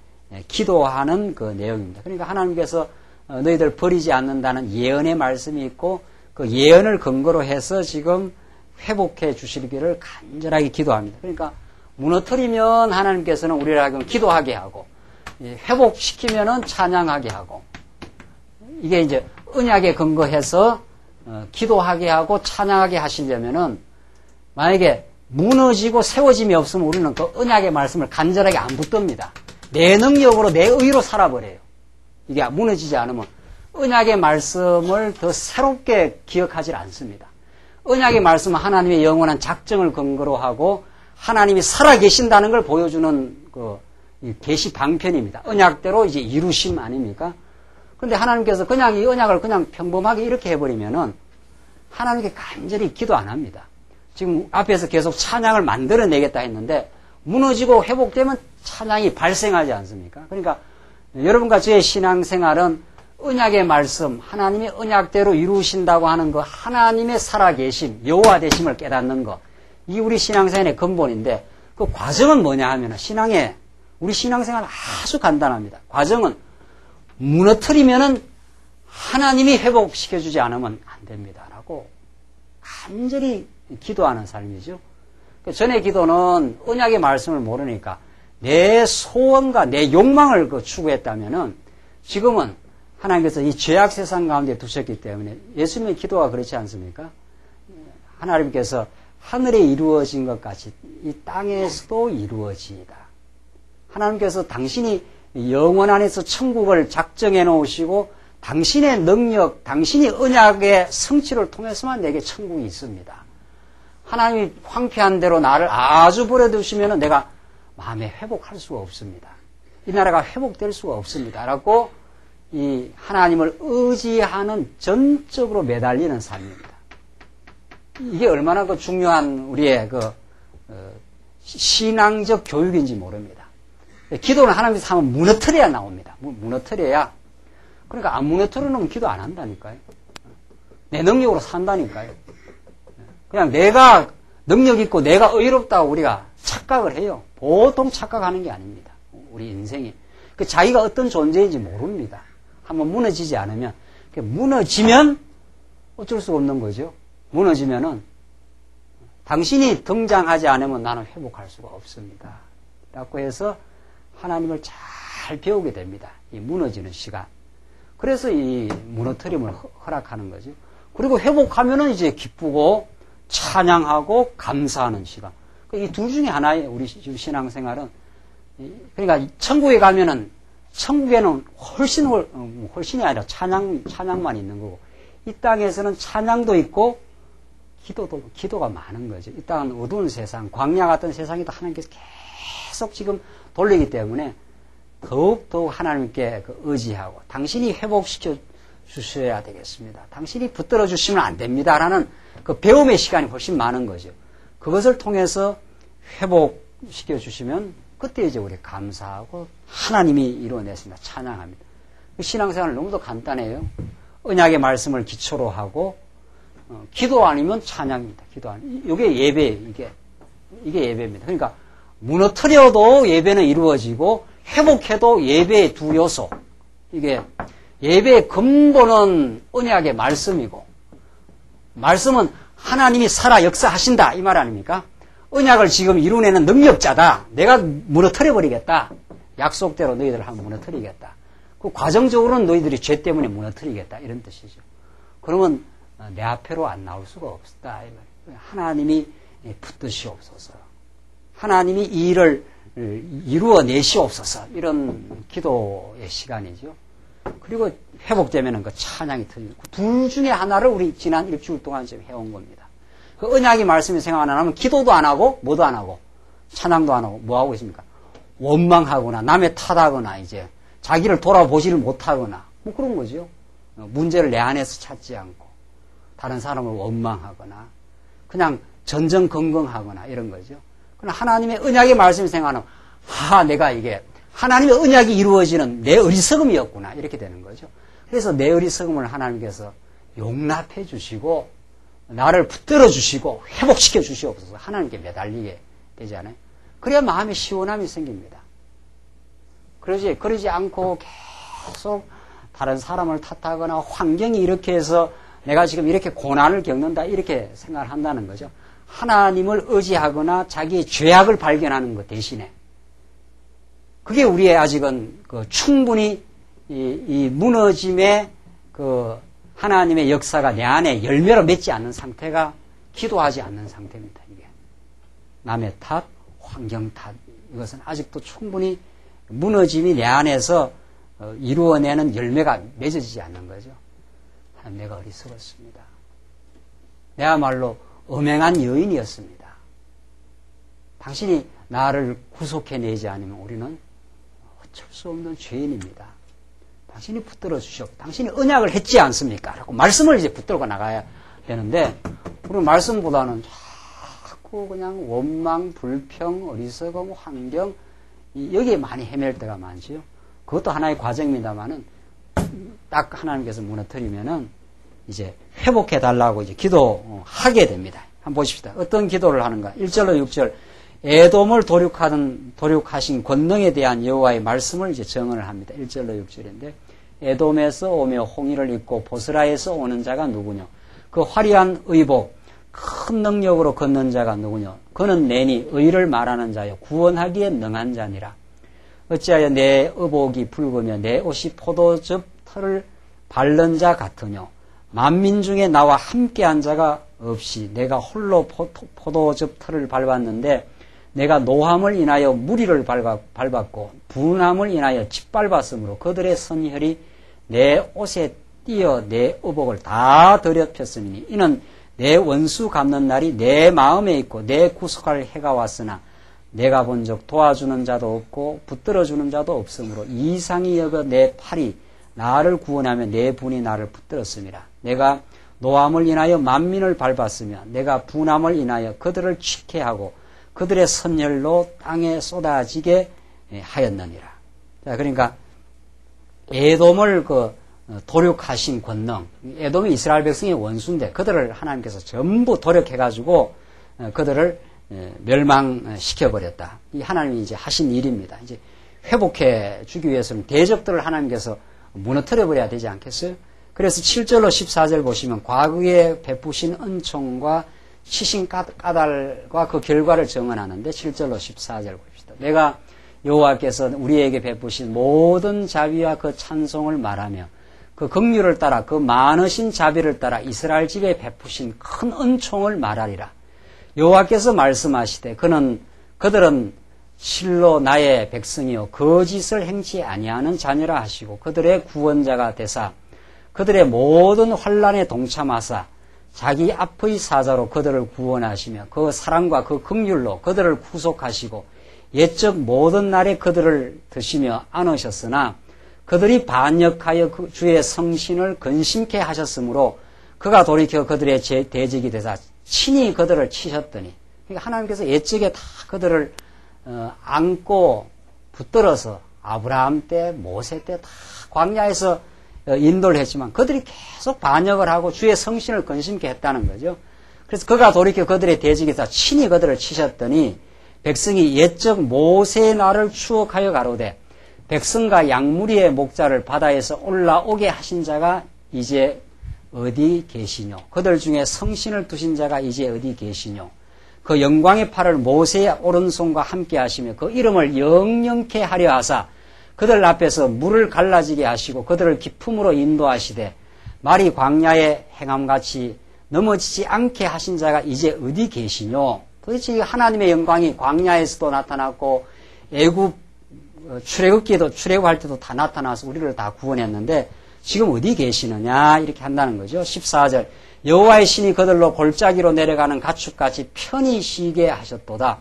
[SPEAKER 1] 기도하는 그 내용입니다. 그러니까 하나님께서 너희들 버리지 않는다는 예언의 말씀이 있고 그 예언을 근거로 해서 지금 회복해 주시기를 간절하게 기도합니다. 그러니까 무너뜨리면 하나님께서는 우리를 하여금 기도하게 하고 회복시키면은 찬양하게 하고 이게 이제 언약에 근거해서 기도하게 하고 찬양하게 하시려면은 만약에 무너지고 세워짐이 없으면 우리는 그 언약의 말씀을 간절하게 안 붙듭니다. 내 능력으로 내 의로 살아버려요. 이게 무너지지 않으면 언약의 말씀을 더 새롭게 기억하지 않습니다. 언약의 말씀은 하나님의 영원한 작정을 근거로 하고 하나님이 살아계신다는 걸 보여주는 그 계시 방편입니다. 언약대로 이제 이루심 아닙니까? 그런데 하나님께서 그냥 이 언약을 그냥 평범하게 이렇게 해버리면은 하나님께 간절히 기도 안 합니다. 지금 앞에서 계속 찬양을 만들어내겠다 했는데 무너지고 회복되면 찬양이 발생하지 않습니까? 그러니까 여러분과 저의 신앙생활은 언약의 말씀, 하나님의 언약대로 이루신다고 하는 그 하나님의 살아계심, 여호와 되심을 깨닫는 것, 이게 우리 신앙생활의 근본인데 그 과정은 뭐냐 하면 우리 신앙생활은 아주 간단합니다. 과정은 무너뜨리면은 하나님이 회복시켜주지 않으면 안 됩니다라고 간절히 기도하는 삶이죠. 전의 기도는 언약의 말씀을 모르니까 내 소원과 내 욕망을 추구했다면은 지금은 하나님께서 이 죄악 세상 가운데 두셨기 때문에 예수님의 기도가 그렇지 않습니까? 하나님께서 하늘에 이루어진 것 같이 이 땅에서도 이루어지이다. 하나님께서 당신이 영원 안에서 천국을 작정해 놓으시고 당신의 능력, 당신이 언약의 성취를 통해서만 내게 천국이 있습니다. 하나님이 황폐한 대로 나를 아주 버려두시면 내가 마음에 회복할 수가 없습니다. 이 나라가 회복될 수가 없습니다. 라고 이 하나님을 의지하는 전적으로 매달리는 삶입니다. 이게 얼마나 그 중요한 우리의 신앙적 교육인지 모릅니다. 기도는 하나님께서 하면 무너뜨려야 나옵니다. 무너뜨려야. 그러니까 안 무너뜨려놓으면 기도 안 한다니까요. 내 능력으로 산다니까요. 그냥 내가 능력 있고 내가 의롭다고 우리가 착각을 해요. 보통 착각하는 게 아닙니다. 우리 인생이. 자기가 어떤 존재인지 모릅니다. 한번 무너지지 않으면. 무너지면 어쩔 수가 없는 거죠. 무너지면은 당신이 등장하지 않으면 나는 회복할 수가 없습니다. 라고 해서 하나님을 잘 배우게 됩니다. 이 무너지는 시간. 그래서 이 무너뜨림을 허락하는 거죠. 그리고 회복하면은 이제 기쁘고 찬양하고 감사하는 시간. 이 둘 중에 하나예요. 우리 신앙생활은. 그러니까 천국에 가면은 천국에는 훨씬이 아니라 찬양만 있는 거고 이 땅에서는 찬양도 있고 기도가 많은 거죠. 이 땅은 어두운 세상, 광야 같은 세상에도 하나님께서 계속 지금 돌리기 때문에 더욱더욱 하나님께 의지하고 당신이 회복시켜 주셔야 되겠습니다. 당신이 붙들어 주시면 안 됩니다라는 그 배움의 시간이 훨씬 많은 거죠. 그것을 통해서 회복시켜 주시면 그때 이제 우리 감사하고 하나님이 이루어냈습니다. 찬양합니다. 신앙생활은 너무도 간단해요. 언약의 말씀을 기초로 하고 기도 아니면 찬양입니다. 기도 아니면 이게 예배예요. 이게 예배입니다. 그러니까 무너뜨려도 예배는 이루어지고 회복해도 예배의 두 요소. 이게 예배의 근본은 언약의 말씀이고 말씀은 하나님이 살아 역사하신다 이 말 아닙니까? 언약을 지금 이루내는 능력자다. 내가 무너뜨려버리겠다. 약속대로 너희들을 한번 무너뜨리겠다. 그 과정적으로는 너희들이 죄 때문에 무너뜨리겠다. 이런 뜻이죠. 그러면 내 앞에로 안 나올 수가 없다. 이 말이에요. 하나님이 붙드시옵소서. 하나님이 이 일을 이루어내시옵소서. 이런 기도의 시간이죠. 그리고 회복되면은 그 찬양이 터지고, 둘 중에 하나를 우리 지난 일주일 동안 지금 해온 겁니다. 그 언약의 말씀이 생각 안 하면 기도도 안 하고, 뭐도 안 하고, 찬양도 안 하고, 뭐 하고 있습니까? 원망하거나, 남의 탓하거나, 이제, 자기를 돌아보지를 못하거나, 뭐 그런 거죠. 문제를 내 안에서 찾지 않고, 다른 사람을 원망하거나, 그냥 전전긍긍하거나, 이런 거죠. 그러나 하나님의 언약의 말씀이 생각하면, 내가 이게, 하나님의 언약이 이루어지는 내 어리석음이었구나. 이렇게 되는 거죠. 그래서 내 어리석음을 하나님께서 용납해 주시고, 나를 붙들어 주시고, 회복시켜 주시옵소서. 하나님께 매달리게 되지 않아요? 그래야 마음에 시원함이 생깁니다. 그러지 않고 계속 다른 사람을 탓하거나 환경이 이렇게 해서 내가 지금 이렇게 고난을 겪는다. 이렇게 생각을 한다는 거죠. 하나님을 의지하거나 자기의 죄악을 발견하는 것 대신에 그게 우리의 아직은 충분히 이 무너짐의 하나님의 역사가 내 안에 열매로 맺지 않는 상태가 기도하지 않는 상태입니다. 이게 남의 탓, 환경 탓, 이것은 아직도 충분히 무너짐이 내 안에서 이루어내는 열매가 맺어지지 않는 거죠. 하나님, 내가 어리석었습니다. 내야말로 엄행한 여인이었습니다. 당신이 나를 구속해내지 않으면 우리는 어쩔 수 없는 죄인입니다. 당신이 붙들어 주시오. 당신이 언약을 했지 않습니까? 라고 말씀을 이제 붙들고 나가야 되는데, 우리 말씀보다는 자꾸 그냥 원망, 불평, 어리석음, 환경, 여기에 많이 헤맬 때가 많지요. 그것도 하나의 과정입니다만은, 딱 하나님께서 무너뜨리면은, 이제 회복해달라고 이제 기도하게 됩니다. 한번 보십시다. 어떤 기도를 하는가? 1절로 6절. 에돔을 도륙하신 권능에 대한 여호와의 말씀을 이제 정언을 합니다. 1절로 6절인데, 에돔에서 오며 홍의를 입고 보스라에서 오는 자가 누구냐? 그 화려한 의복, 큰 능력으로 걷는 자가 누구냐? 그는 내니 의를 말하는 자여 구원하기에 능한 자니라. 어찌하여 내 의복이 붉으며 내 옷이 포도즙 털을 밟는 자 같으뇨? 만민 중에 나와 함께한 자가 없이 내가 홀로 포도즙 털을 밟았는데, 내가 노함을 인하여 무리를 밟았고 분함을 인하여 짓밟았으므로 그들의 선혈이 내 옷에 띄어 내 의복을 다 더럽혔으니 이는 내 원수 갚는 날이 내 마음에 있고 내 구속할 해가 왔으나 내가 본 적 도와주는 자도 없고 붙들어주는 자도 없으므로 이상히 여겨 내 팔이 나를 구원하며 내 분이 나를 붙들었습니다. 내가 노함을 인하여 만민을 밟았으며 내가 분함을 인하여 그들을 취케하고 그들의 선혈로 땅에 쏟아지게 하였느니라. 자, 그러니까 에돔을 도륙하신 권능. 에돔이 이스라엘 백성의 원수인데 그들을 하나님께서 전부 도륙해가지고 그들을 멸망시켜버렸다. 이 하나님이 이제 하신 일입니다. 이제 회복해 주기 위해서는 대적들을 하나님께서 무너뜨려버려야 되지 않겠어요? 그래서 7절로 14절 보시면 과거에 베푸신 은총과 치신 까닭과 그 결과를 정언하는데 7절로 14절 봅시다. 내가 여호와께서 우리에게 베푸신 모든 자비와 그 찬송을 말하며 그 긍휼을 따라 그 많으신 자비를 따라 이스라엘 집에 베푸신 큰 은총을 말하리라. 여호와께서 말씀하시되 그들은 실로 나의 백성이요 거짓을 행치 아니하는 자녀라 하시고 그들의 구원자가 되사 그들의 모든 환난에 동참하사 자기 앞의 사자로 그들을 구원하시며 그 사랑과 그 긍휼로 그들을 구속하시고 옛적 모든 날에 그들을 드시며 안으셨으나 그들이 반역하여 그 주의 성신을 근심케 하셨으므로 그가 돌이켜 그들의 대적이 되사 친히 그들을 치셨더니, 그러니까 하나님께서 옛적에 다 그들을 안고 붙들어서 아브라함 때 모세 때 다 광야에서 인도를 했지만 그들이 계속 반역을 하고 주의 성신을 근심케 했다는 거죠. 그래서 그가 돌이켜 그들의 대적에서 친히 그들을 치셨더니 백성이 옛적 모세의 날을 추억하여 가로되 백성과 양무리의 목자를 바다에서 올라오게 하신 자가 이제 어디 계시뇨? 그들 중에 성신을 두신 자가 이제 어디 계시뇨? 그 영광의 팔을 모세의 오른손과 함께 하시며 그 이름을 영영케 하려 하사 그들 앞에서 물을 갈라지게 하시고 그들을 깊음으로 인도하시되 말이 광야에 행함같이 넘어지지 않게 하신 자가 이제 어디 계시뇨? 도대체 하나님의 영광이 광야에서도 나타났고 애굽 출애굽기에도 출애굽할 때도 다 나타나서 우리를 다 구원했는데 지금 어디 계시느냐 이렇게 한다는 거죠. 14절 여호와의 신이 그들로 골짜기로 내려가는 가축같이 편히 쉬게 하셨도다.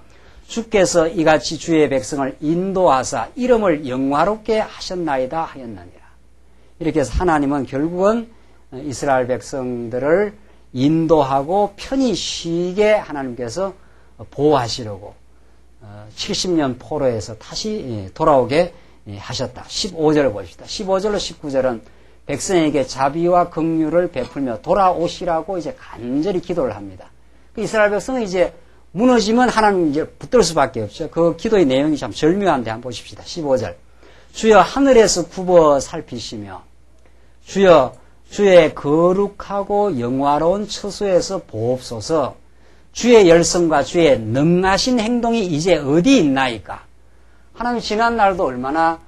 [SPEAKER 1] 주께서 이같이 주의 백성을 인도하사 이름을 영화롭게 하셨나이다 하였느니라. 이렇게 해서 하나님은 결국은 이스라엘 백성들을 인도하고 편히 쉬게 하나님께서 보호하시려고 70년 포로에서 다시 돌아오게 하셨다. 15절을 보십시다. 15절로 19절은 백성에게 자비와 긍휼을 베풀며 돌아오시라고 이제 간절히 기도를 합니다. 이스라엘 백성은 이제 무너지면 하나님 이제 붙들 수밖에 없죠. 그 기도의 내용이 참 절묘한데 한번 보십시다. 15절. 주여 하늘에서 굽어 살피시며 주여 주의 거룩하고 영화로운 처소에서 보옵소서. 주의 열성과 주의 능하신 행동이 이제 어디 있나이까? 하나님 지난 날도 얼마나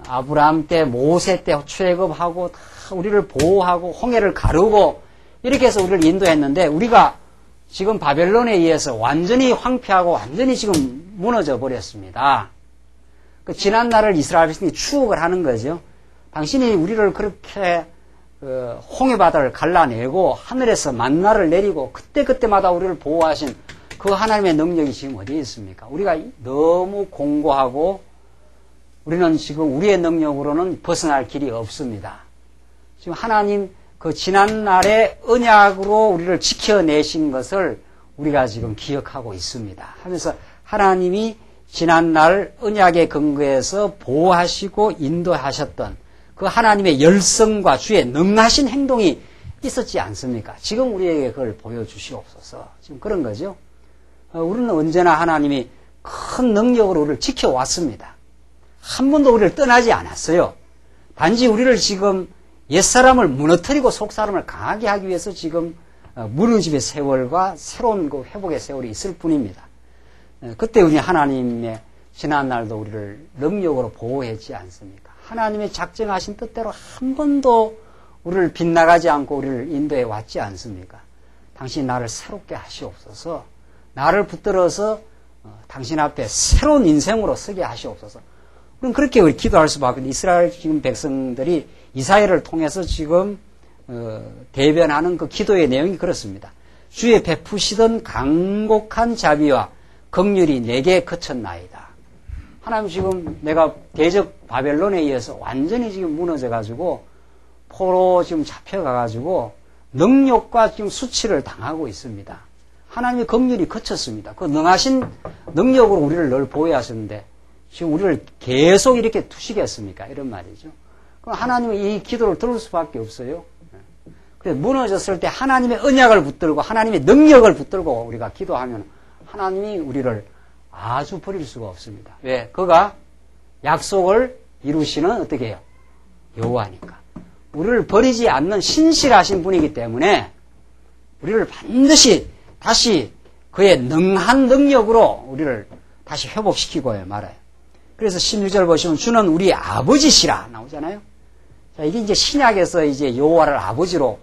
[SPEAKER 1] 아브라함 때 모세 때 출애굽하고 다 우리를 보호하고 홍해를 가르고 이렇게 해서 우리를 인도했는데 우리가 지금 바벨론에 의해서 완전히 황폐하고 완전히 지금 무너져 버렸습니다. 그 지난 날을 이스라엘 백성이 추억을 하는 거죠. 당신이 우리를 그렇게 홍해 바다를 갈라내고 하늘에서 만나를 내리고 그때그때마다 우리를 보호하신 그 하나님의 능력이 지금 어디에 있습니까? 우리가 너무 공고하고 우리는 지금 우리의 능력으로는 벗어날 길이 없습니다. 지금 하나님 그 지난날의 언약으로 우리를 지켜내신 것을 우리가 지금 기억하고 있습니다. 하면서 하나님이 지난날 언약의 근거에서 보호하시고 인도하셨던 그 하나님의 열성과 주의 능하신 행동이 있었지 않습니까? 지금 우리에게 그걸 보여주시옵소서. 지금 그런 거죠. 우리는 언제나 하나님이 큰 능력으로 우리를 지켜왔습니다. 한 번도 우리를 떠나지 않았어요. 단지 우리를 지금 옛사람을 무너뜨리고 속사람을 강하게 하기 위해서 지금 무너짐의 세월과 새로운 그 회복의 세월이 있을 뿐입니다. 그때 우리 하나님의 지난날도 우리를 능력으로 보호했지 않습니까? 하나님의 작정하신 뜻대로 한 번도 우리를 빗나가지 않고 우리를 인도해 왔지 않습니까? 당신이 나를 새롭게 하시옵소서. 나를 붙들어서 당신 앞에 새로운 인생으로 서게 하시옵소서. 그럼 그렇게 우리 기도할 수밖에 없는데 이스라엘 지금 백성들이 이사야를 통해서 지금 대변하는 그 기도의 내용이 그렇습니다. 주의 베푸시던 강곡한 자비와 긍휼이 내게 그쳤나이다. 하나님 지금 내가 대적 바벨론에 의해서 완전히 지금 무너져가지고 포로 지금 잡혀가가지고 능욕과 지금 수치를 당하고 있습니다. 하나님의 긍휼이 그쳤습니다. 그 능하신 능력으로 우리를 늘 보호하셨는데 지금 우리를 계속 이렇게 두시겠습니까? 이런 말이죠. 그럼 하나님은 이 기도를 들을 수밖에 없어요. 그래서 무너졌을 때 하나님의 언약을 붙들고 하나님의 능력을 붙들고 우리가 기도하면 하나님이 우리를 아주 버릴 수가 없습니다. 왜? 그가 약속을 이루시는 어떻게 해요? 여호와니까. 우리를 버리지 않는 신실하신 분이기 때문에 우리를 반드시 다시 그의 능한 능력으로 우리를 다시 회복시키고 말아요. 그래서 16절 보시면 주는 우리 아버지시라 나오잖아요. 자, 이게 이제 신약에서 이제 여호와를 아버지로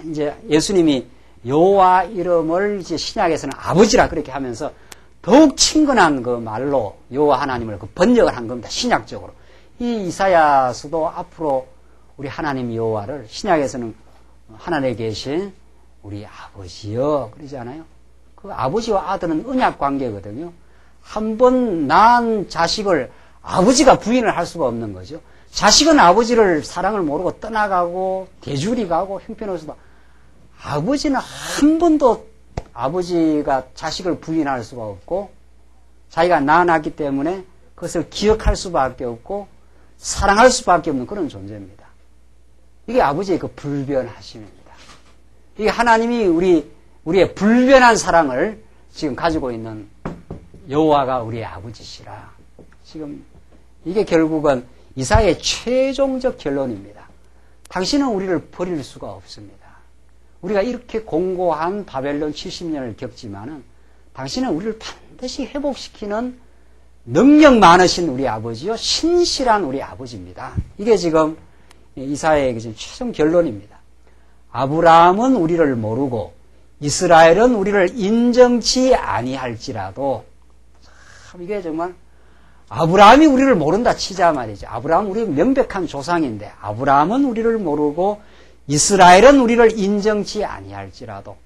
[SPEAKER 1] 이제 예수님이 여호와 이름을 이제 신약에서는 아버지라 그렇게 하면서 더욱 친근한 그 말로 여호와 하나님을 그 번역을 한 겁니다. 신약적으로. 이 이사야서도 앞으로 우리 하나님 여호와를 신약에서는 하나님에 계신 우리 아버지여 그러잖아요. 그 아버지와 아들은 언약 관계거든요. 한 번 낳은 자식을 아버지가 부인을 할 수가 없는 거죠. 자식은 아버지를 사랑을 모르고 떠나가고 대줄이 가고 형편없어도 아버지는 한 번도 아버지가 자식을 부인할 수가 없고 자기가 낳아놨기 때문에 그것을 기억할 수밖에 없고 사랑할 수밖에 없는 그런 존재입니다. 이게 아버지의 그 불변하심입니다. 이게 하나님이 우리의 불변한 사랑을 지금 가지고 있는 여호와가 우리의 아버지시라. 지금 이게 결국은 이사야의 최종적 결론입니다. 당신은 우리를 버릴 수가 없습니다. 우리가 이렇게 공고한 바벨론 70년을 겪지만은 당신은 우리를 반드시 회복시키는 능력 많으신 우리 아버지요, 신실한 우리 아버지입니다. 이게 지금 이사야의 지금 최종 결론입니다. 아브라함은 우리를 모르고 이스라엘은 우리를 인정치 아니할지라도, 참 이게 정말 아브라함이 우리를 모른다 치자 말이죠. 아브라함은 우리 명백한 조상인데 아브라함은 우리를 모르고 이스라엘은 우리를 인정치 아니할지라도,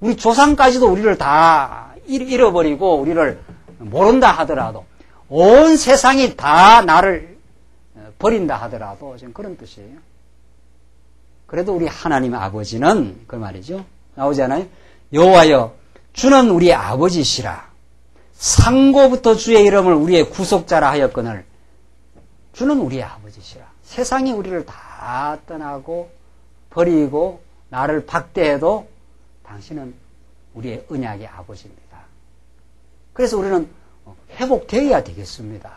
[SPEAKER 1] 우리 조상까지도 우리를 다 잃어버리고 우리를 모른다 하더라도, 온 세상이 다 나를 버린다 하더라도, 지금 그런 뜻이에요. 그래도 우리 하나님 아버지는 그 말이죠. 나오잖아요. 여호와여 주는 우리 아버지시라. 상고부터 주의 이름을 우리의 구속자라 하였거늘 주는 우리의 아버지시라. 세상이 우리를 다 떠나고 버리고 나를 박대해도 당신은 우리의 언약의 아버지입니다. 그래서 우리는 회복되어야 되겠습니다.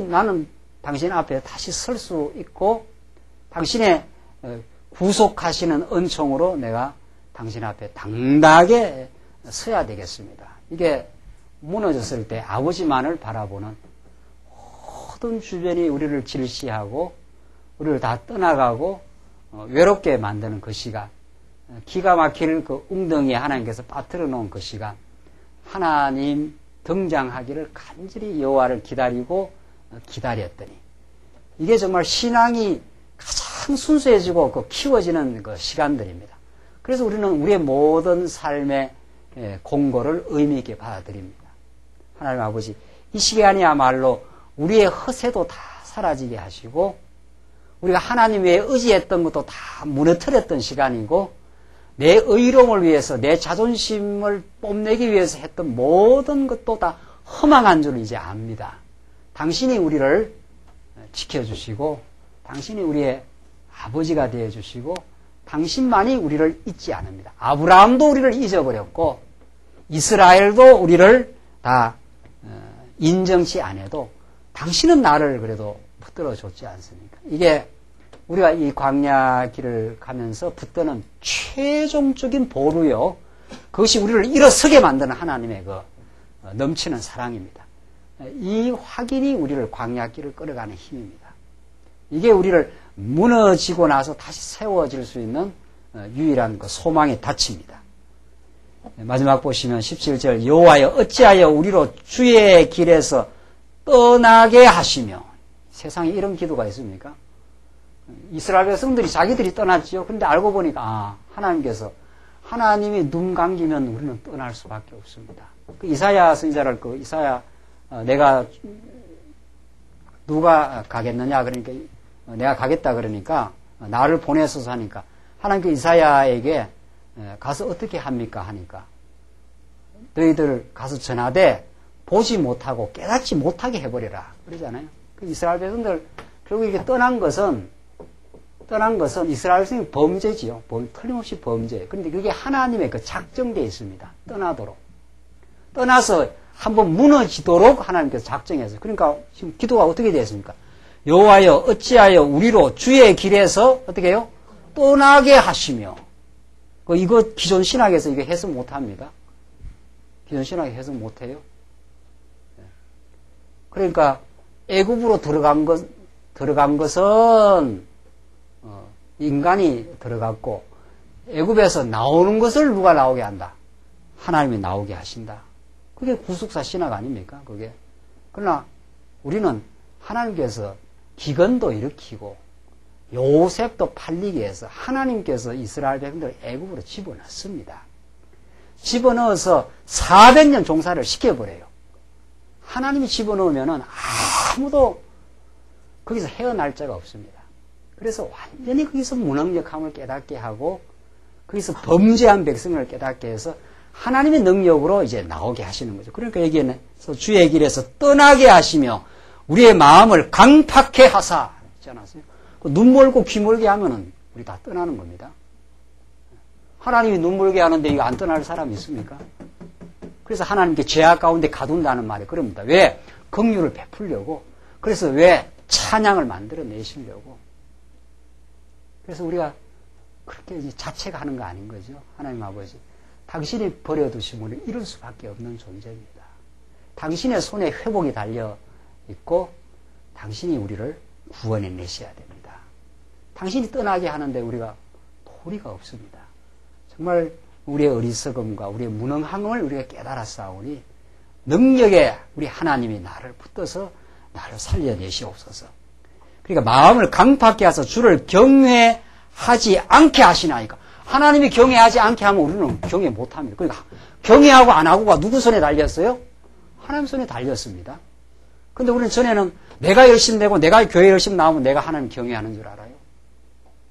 [SPEAKER 1] 나는 당신 앞에 다시 설 수 있고 당신의 구속하시는 은총으로 내가 당신 앞에 당당하게 서야 되겠습니다. 이게 무너졌을 때 아버지만을 바라보는, 모든 주변이 우리를 질시하고 우리를 다 떠나가고 외롭게 만드는 그 시간, 기가 막힐 그 웅덩이에 하나님께서 빠뜨려 놓은 그 시간, 하나님 등장하기를 간절히 여호와를 기다리고 기다렸더니, 이게 정말 신앙이 가장 순수해지고 그 키워지는 그 시간들입니다. 그래서 우리는 우리의 모든 삶의 공고를 의미 있게 받아들입니다. 하나님 아버지, 이 시간이야말로 우리의 허세도 다 사라지게 하시고 우리가 하나님 외에 의지했던 것도 다 무너뜨렸던 시간이고, 내 의로움을 위해서 내 자존심을 뽐내기 위해서 했던 모든 것도 다 허망한 줄 이제 압니다. 당신이 우리를 지켜주시고 당신이 우리의 아버지가 되어주시고 당신만이 우리를 잊지 않습니다. 아브라함도 우리를 잊어버렸고 이스라엘도 우리를 다 인정치 않아도 당신은 나를 그래도 붙들어줬지 않습니까? 이게 우리가 이 광야 길을 가면서 붙드는 최종적인 보루요, 그것이 우리를 일어서게 만드는 하나님의 그 넘치는 사랑입니다. 이 확인이 우리를 광야 길을 끌어가는 힘입니다. 이게 우리를 무너지고 나서 다시 세워질 수 있는 유일한 그 소망의 닻입니다. 마지막 보시면 17절, 여호와여 어찌하여 우리로 주의 길에서 떠나게 하시며. 세상에 이런 기도가 있습니까? 이스라엘 백성들이 자기들이 떠났지요. 그런데 알고 보니까 하나님께서, 하나님이 눈 감기면 우리는 떠날 수밖에 없습니다. 그 이사야 선지자를 내가 누가 가겠느냐 그러니까 내가 가겠다 그러니까 나를 보내소서 하니까 하나님께 이사야에게 가서 어떻게 합니까 하니까 너희들 가서 전하되 보지 못하고 깨닫지 못하게 해버려라 그러잖아요. 그 이스라엘 백성들 결국 이렇게 떠난 것은 이스라엘 백성이 범죄지요. 틀림없이 범죄. 그런데 그게 하나님의 그 작정되어 있습니다. 떠나도록. 떠나서 한번 무너지도록 하나님께서 작정해서. 그러니까 지금 기도가 어떻게 되었습니까? 여호와여 어찌하여 우리로 주의 길에서 어떻게 해요? 떠나게 하시며. 이거 기존 신학에서 이게 해석 못합니다. 기존 신학에 해석 못해요. 그러니까 애굽으로 들어간 것은 인간이 들어갔고 애굽에서 나오는 것을 누가 나오게 한다? 하나님이 나오게 하신다. 그게 구속사 신학 아닙니까? 그게. 그러나 우리는 하나님께서 기근도 일으키고 요셉도 팔리게 해서 하나님께서 이스라엘 백성들을 애굽으로 집어넣습니다. 집어넣어서 400년 종사를 시켜버려요. 하나님이 집어넣으면은 아무도 거기서 헤어날 자가 없습니다. 그래서 완전히 거기서 무능력함을 깨닫게 하고 거기서 범죄한 백성을 깨닫게 해서 하나님의 능력으로 이제 나오게 하시는 거죠. 그러니까 여기에는 주의 길에서 떠나게 하시며 우리의 마음을 강팍해 하사 있지 않았어요? 눈 멀고 귀 멀게 하면은 우리 다 떠나는 겁니다. 하나님이 눈 멀게 하는데 이거 안 떠날 사람이 있습니까? 그래서 하나님께 죄악 가운데 가둔다는 말이 그럽니다. 왜? 긍휼을 베풀려고. 그래서 왜? 찬양을 만들어내시려고. 그래서 우리가 그렇게 이제 자책하는 거 아닌 거죠. 하나님 아버지, 당신이 버려두시면 우리 이럴 수밖에 없는 존재입니다. 당신의 손에 회복이 달려 있고 당신이 우리를 구원해 내셔야 됩니다. 당신이 떠나게 하는데 우리가 도리가 없습니다. 정말 우리의 어리석음과 우리의 무능함을 우리가 깨달았사오니 능력에 우리 하나님이 나를 붙들어서 나를 살려내시옵소서. 그러니까 마음을 강팍게 하셔서 주를 경외하지 않게 하시나이까. 하나님이 경외하지 않게 하면 우리는 경외 못합니다. 그러니까 경외하고 안 하고가 누구 손에 달렸어요? 하나님 손에 달렸습니다. 근데 우리는 전에는 내가 열심히 되고 내가 교회 열심히 나오면 내가 하나님 경외하는 줄 알아요.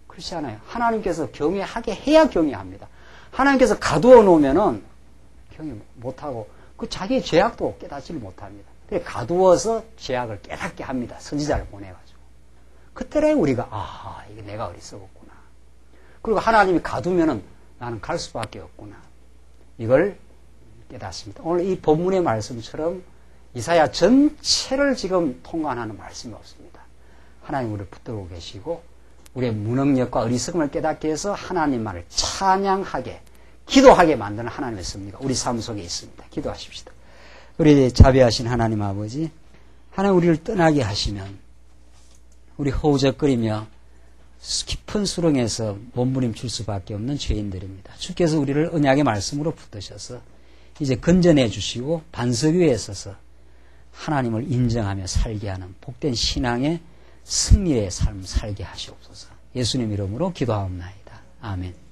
[SPEAKER 1] 그렇지 않아요. 하나님께서 경외하게 해야 경외합니다. 하나님께서 가두어 놓으면은 경외 못하고 그 자기의 죄악도 깨닫지를 못합니다. 가두어서 죄악을 깨닫게 합니다. 선지자를 보내가지고. 그때에 우리가 이게 내가 어리석었구나. 그리고 하나님이 가두면은 나는 갈 수밖에 없구나. 이걸 깨닫습니다. 오늘 이 본문의 말씀처럼 이사야 전체를 지금 통관하는 말씀이 없습니다. 하나님 우리를 붙들고 계시고 우리의 무능력과 어리석음을 깨닫게 해서 하나님만을 찬양하게 기도하게 만드는 하나님의 섭리가 우리 삶 속에 있습니다. 기도하십시다. 우리 자비하신 하나님 아버지, 하나님 우리를 떠나게 하시면 우리 허우적거리며 깊은 수렁에서 몸부림칠 수밖에 없는 죄인들입니다. 주께서 우리를 언약의 말씀으로 붙드셔서 이제 건져내 주시고 반석 위에 서서 하나님을 인정하며 살게 하는 복된 신앙의 승리의 삶 살게 하시옵소서. 예수님 이름으로 기도하옵나이다. 아멘.